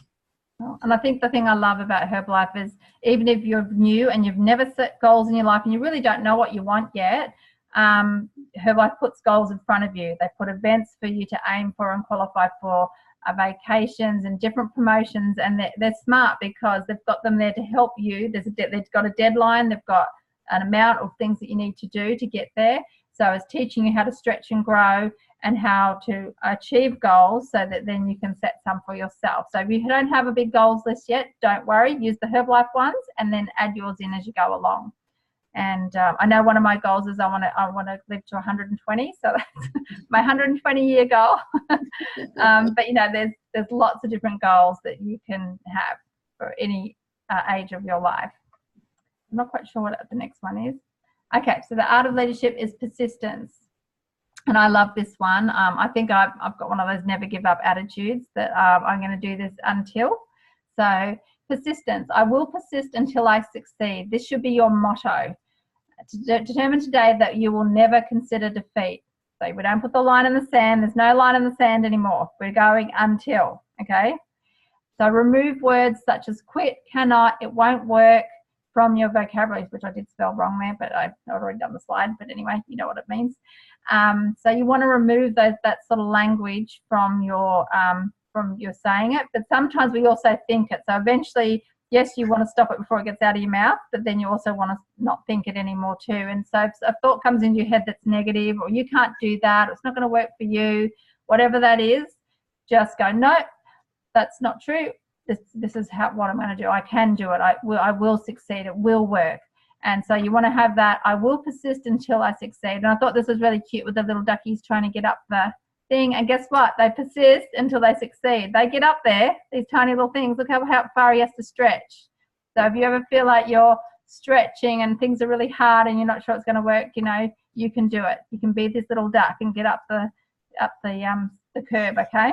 And I think the thing I love about Herbalife is, even if you're new and you've never set goals in your life and you really don't know what you want yet, Herbalife puts goals in front of you. They put events for you to aim for and qualify for. vacations and different promotions, and they're smart because they've got them there to help you. They've got a deadline, they've got an amount of things that you need to do to get there. So it's teaching you how to stretch and grow and how to achieve goals so that then you can set some for yourself. So if you don't have a big goals list yet, don't worry, use the Herbalife ones and then add yours in as you go along. And I know one of my goals is I want to live to 120, so that's my 120-year goal. But you know, there's lots of different goals that you can have for any age of your life. I'm not quite sure what the next one is. Okay, so the art of leadership is persistence, and I love this one. I think I've got one of those never give up attitudes that I'm going to do this until. So persistence. I will persist until I succeed. This should be your motto. Determine today that you will never consider defeat. So we don't put the line in the sand. There's no line in the sand anymore. We're going until, okay? So remove words such as quit, cannot, it won't work from your vocabulary, which I did spell wrong there, but I've already done the slide. But anyway, you know what it means. So you want to remove that sort of language from your saying it. But sometimes we also think it. So eventually, yes, you want to stop it before it gets out of your mouth, but then you also want to not think it anymore too. And so if a thought comes into your head that's negative, or you can't do that, or it's not going to work for you, whatever that is, just go, no, that's not true. This is what I'm going to do. I can do it. I will succeed. It will work. And so you want to have that, I will persist until I succeed. And I thought this was really cute with the little duckies trying to get up the thing. And guess what? They persist until they succeed. They get up there, these tiny little things. Look how far he has to stretch. So if you ever feel like you're stretching and things are really hard and you're not sure it's going to work, you know, you can do it. You can be this little duck and get up the curb, okay?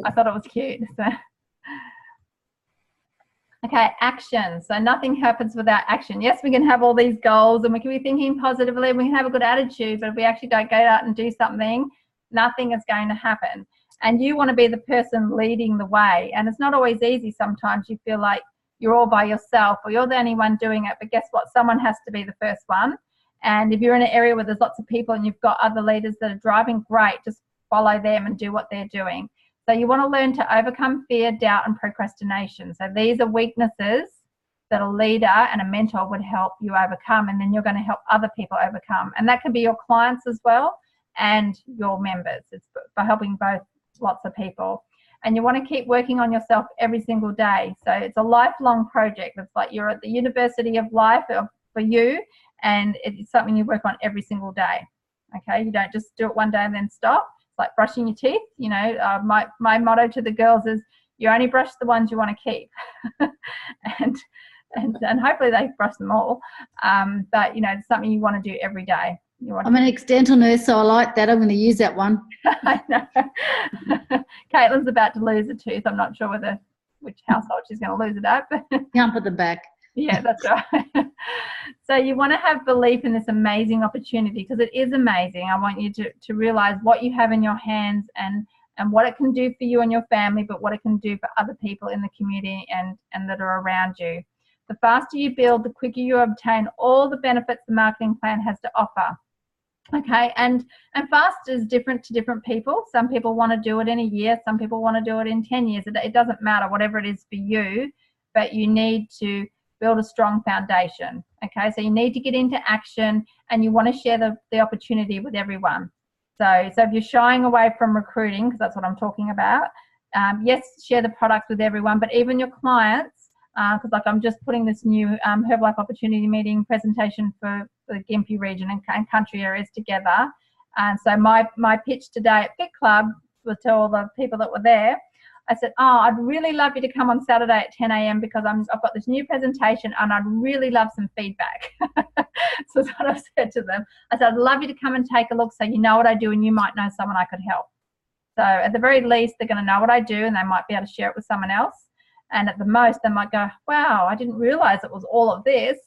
I thought it was cute. So. Okay, action. So nothing happens without action. Yes, we can have all these goals and we can be thinking positively, we can have a good attitude, but if we actually don't go out and do something, nothing is going to happen. And you want to be the person leading the way. And it's not always easy. Sometimes you feel like you're all by yourself or you're the only one doing it, but guess what? Someone has to be the first one. And if you're in an area where there's lots of people and you've got other leaders that are driving, great, just follow them and do what they're doing. So you want to learn to overcome fear, doubt, and procrastination. So these are weaknesses that a leader and a mentor would help you overcome, and then you're going to help other people overcome. And that can be your clients as well and your members. It's for helping both lots of people. And you want to keep working on yourself every single day. So it's a lifelong project. It's like you're at the University of Life for you, and it's something you work on every single day. Okay, you don't just do it one day and then stop. It's like brushing your teeth. You know, my motto to the girls is you only brush the ones you want to keep. and hopefully they brush them all. But, you know, it's something you want to do every day. I'm an ex dental nurse, so I like that. I'm going to use that one. I know. Caitlin's about to lose a tooth. I'm not sure which household she's going to lose it at. Can't put them back. Yeah, that's right. So you want to have belief in this amazing opportunity, because it is amazing. I want you to realize what you have in your hands and what it can do for you and your family, but what it can do for other people in the community and that are around you. The faster you build, the quicker you obtain all the benefits the marketing plan has to offer. Okay, and fast is different to different people. Some people want to do it in a year. Some people want to do it in 10 years. It doesn't matter, whatever it is for you, but you need to build a strong foundation. Okay, so you need to get into action and you want to share the opportunity with everyone. So if you're shying away from recruiting, because that's what I'm talking about, yes, share the products with everyone, but even your clients, because like I'm just putting this new Herbalife Opportunity Meeting presentation for the Gympie region and country areas together. And so my pitch today at Fit Club was to all the people that were there. I said, I'd really love you to come on Saturday at 10 a.m. because I've got this new presentation and I'd really love some feedback. So that's what I said to them. I said, I'd love you to come and take a look so you know what I do and you might know someone I could help. So at the very least, they're going to know what I do and they might be able to share it with someone else. And at the most, they might go, wow, I didn't realize it was all of this.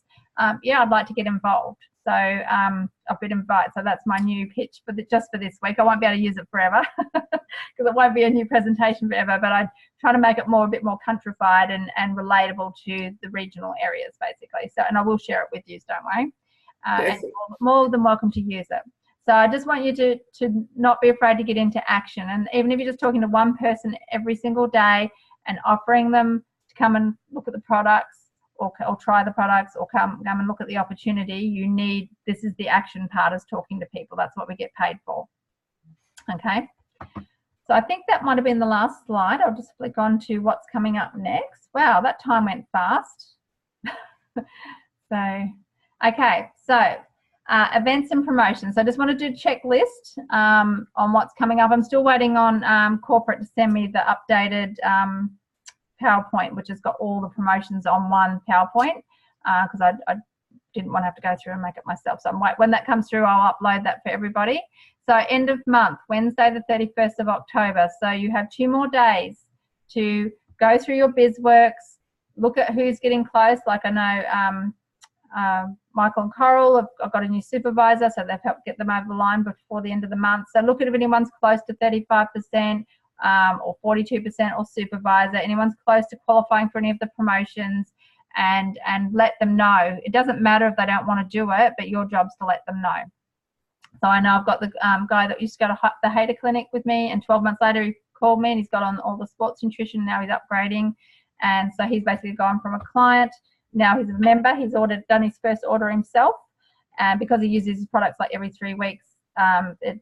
Yeah, I'd like to get involved. So I've been invited. So that's my new pitch just for this week. I won't be able to use it forever because it won't be a new presentation forever, but I try to make it a bit more countrified and relatable to the regional areas, basically. So, and I will share it with you, don't worry. And you're more than welcome to use it. So I just want you to not be afraid to get into action. And even if you're just talking to one person every single day and offering them to come and look at the products or try the products or come and look at the opportunity, this is the action part, is talking to people. That's what we get paid for. Okay. So I think that might have been the last slide. I'll just flick on to what's coming up next. Wow, that time went fast. Okay, so events and promotions. So I just want to do a checklist on what's coming up. I'm still waiting on corporate to send me the updated PowerPoint, which has got all the promotions on one PowerPoint, because I didn't want to have to go through and make it myself. So when that comes through, I'll upload that for everybody. So end of month, Wednesday the 31st of October. So you have 2 more days to go through your BizWorks, look at who's getting close. Like I know Michael and Coral have got a new supervisor, so they've helped get them over the line before the end of the month. So look at if anyone's close to 35% or 42% or supervisor, anyone's close to qualifying for any of the promotions, and let them know. It doesn't matter if they don't want to do it, but your job's to let them know. So I know I've got the guy that used to go to the Hater Clinic with me, and 12 months later he called me and he's got on all the sports nutrition. Now he's upgrading, and so he's basically gone from a client, now he's a member. He's done his first order himself, and because he uses his products like every 3 weeks,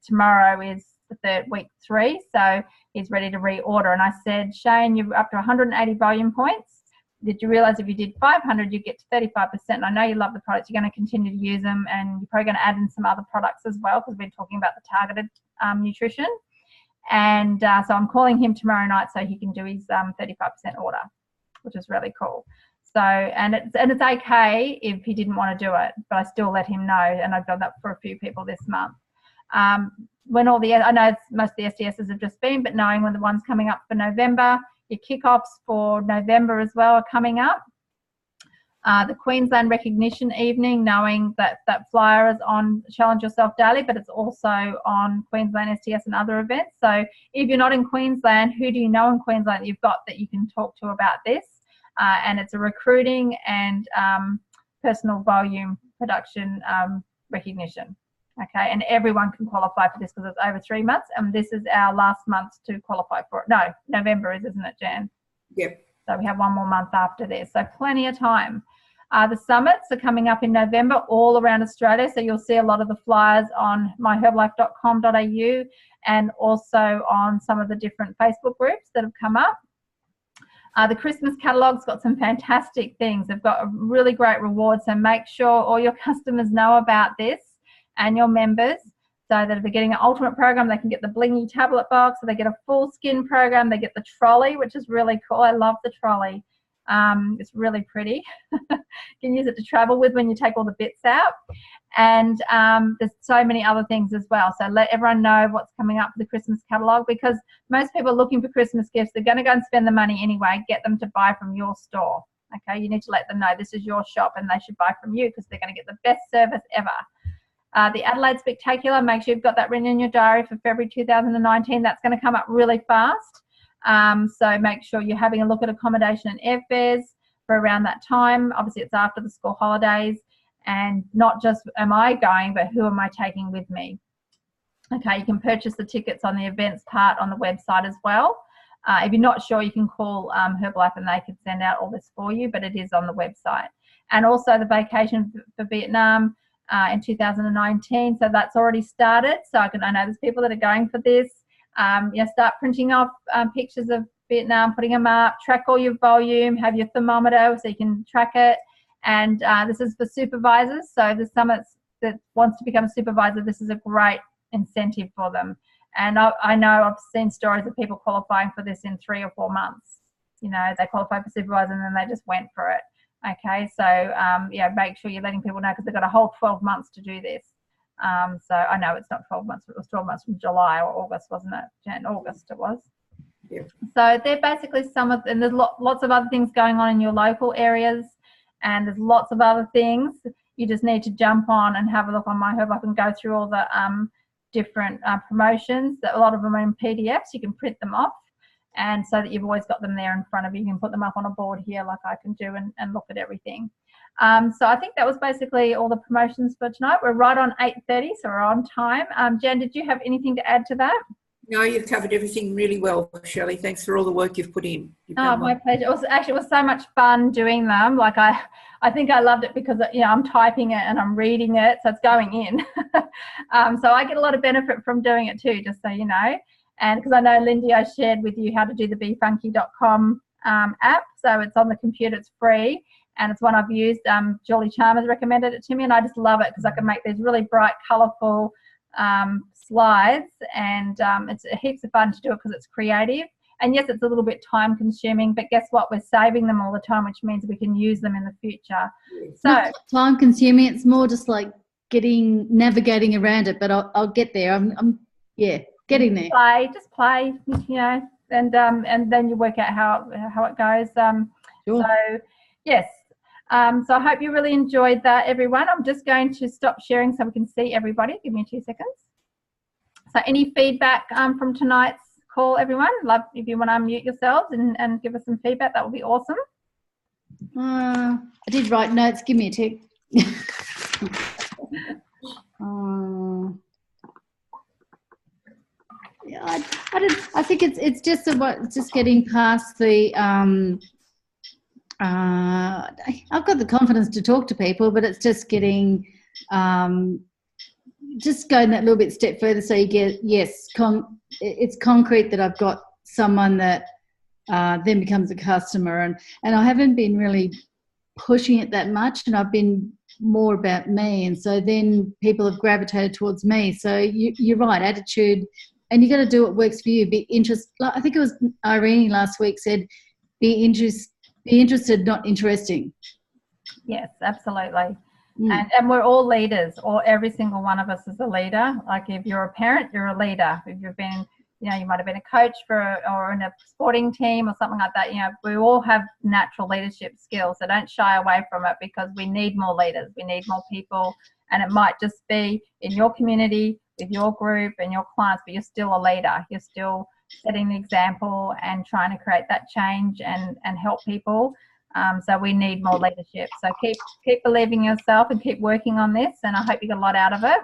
tomorrow is the week 3, so he's ready to reorder. And I said, Shane, you're up to 180 volume points. Did you realize if you did 500, you get to 35%? And I know you love the products. You're going to continue to use them, and you're probably going to add in some other products as well, because we've been talking about the targeted nutrition. And so I'm calling him tomorrow night so he can do his 35% order, which is really cool. So, and it's okay if he didn't want to do it, but I still let him know. And I've done that for a few people this month. I know most of the SDSs have just been, but knowing when the one's coming up for November, your kickoffs for November as well are coming up. The Queensland Recognition Evening, knowing that flyer is on Challenge Yourself Daily, but it's also on Queensland STS and other events. So if you're not in Queensland, who do you know in Queensland that you've got that you can talk to about this? And it's a recruiting and personal volume production recognition. Okay, and everyone can qualify for this because it's over 3 months, and this is our last month to qualify for it. No, November isn't it, Jan? Yep. So we have 1 more month after this, so plenty of time. The summits are coming up in November all around Australia, so you'll see a lot of the flyers on myherbalife.com.au and also on some of the different Facebook groups that have come up. The Christmas catalog's got some fantastic things. They've got a really great reward, so make sure all your customers know about this and your members, so that if they're getting an ultimate program, they can get the blingy tablet box, so they get a full skin program, they get the trolley, which is really cool. I love the trolley. It's really pretty. You can use it to travel with when you take all the bits out. And there's so many other things as well. So let everyone know what's coming up for the Christmas catalogue, because most people are looking for Christmas gifts. They're going to go and spend the money anyway. Get them to buy from your store. Okay, you need to let them know this is your shop and they should buy from you, because they're going to get the best service ever. The Adelaide Spectacular, make sure you've got that written in your diary for February 2019. That's going to come up really fast. So make sure you're having a look at accommodation and airfares for around that time. Obviously, it's after the school holidays, and not just am I going, but who am I taking with me? Okay, you can purchase the tickets on the events part on the website as well. If you're not sure, you can call Herbalife and they can send out all this for you, but it is on the website. And also the vacation for Vietnam in 2019, so that's already started. So I know there's people that are going for this. Start printing off pictures of Vietnam, putting them up, track all your volume, have your thermometer so you can track it. And this is for supervisors. So the summits that wants to become a supervisor, this is a great incentive for them. And I know I've seen stories of people qualifying for this in 3 or 4 months. You know, they qualified for supervisor and then they just went for it. Okay, so make sure you're letting people know, because they've got a whole 12 months to do this. So I know it's not 12 months, it was 12 months from July or August, wasn't it? August it was. Yep. So they're basically some of, and there's lots of other things going on in your local areas, and there's lots of other things. You just need to jump on and have a look on My Herbalife and go through all the different promotions. A lot of them are in PDFs, you can print them off, and so that you've always got them there in front of you. You can put them up on a board here like I can do and look at everything. So I think that was basically all the promotions for tonight. We're right on 8:30, so we're on time. Jan, did you have anything to add to that? No, you've covered everything really well, Shelley. Thanks for all the work you've put in. Oh, my pleasure. It was so much fun doing them. Like I think I loved it because I'm typing it and I'm reading it, so it's going in. So I get a lot of benefit from doing it too, just so you know. And because I know, Lindy, I shared with you how to do the befunky.com app. So it's on the computer, it's free, and it's one I've used. Julie Chalmers recommended it to me, and I just love it because I can make these really bright, colourful slides, and it's heaps of fun to do it because it's creative. And yes, it's a little bit time consuming, but guess what? We're saving them all the time, which means we can use them in the future. So not time consuming, it's more just like navigating around it, but I'll get there. I'm getting there. Just play, and then you work out how it goes. Sure. So yes. So I hope you really enjoyed that, everyone. I'm just going to stop sharing so we can see everybody. Give me 2 seconds. So any feedback from tonight's call, everyone? Love if you want to unmute yourselves and give us some feedback. That would be awesome. I did write notes. Give me a tick. Yeah, I think it's just getting past the. I've got the confidence to talk to people, but it's just getting, just going that little bit step further. So you get, yes, it's concrete that I've got someone that then becomes a customer, and I haven't been really pushing it that much, and I've been more about me, and so then people have gravitated towards me. So you're right, attitude, and you got to do what works for you. Be interested. I think it was Irene last week said, be interested, not interesting. Yes, absolutely. And we're all leaders, or every single one of us is a leader. Like if you're a parent, you're a leader. If you've been, you might have been a coach or in a sporting team or something like that. We all have natural leadership skills, so don't shy away from it, because we need more leaders. We need more people, and it might just be in your community, with your group and your clients, but you're still a leader. You're still setting the example and trying to create that change and help people. So we need more leadership. So keep believing in yourself and keep working on this, and I hope you get a lot out of it.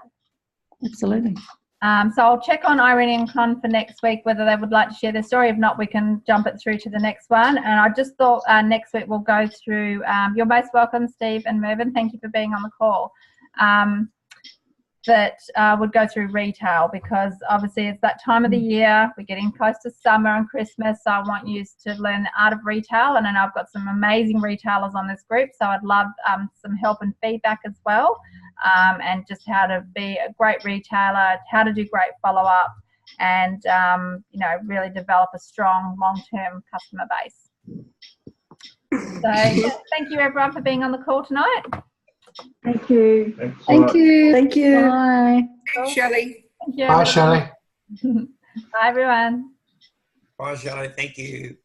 Absolutely. So I'll check on Irene and Con for next week whether they would like to share their story. If not, we can jump it through to the next one. And I just thought next week we'll go through, you're most welcome, Steve and Mervyn. Thank you for being on the call. That would go through retail, because obviously it's that time of the year. We're getting close to summer and Christmas, so I want you to learn the art of retail, and I know I've got some amazing retailers on this group, so I'd love some help and feedback as well, and just how to be a great retailer, how to do great follow-up, and really develop a strong long-term customer base. So thank you everyone for being on the call tonight. Thank you. Thank you. Thank you. Bye. Thanks, Shelley. Thank you, Bye, everyone. Shelley. Bye, everyone. Bye, Shelley. Thank you.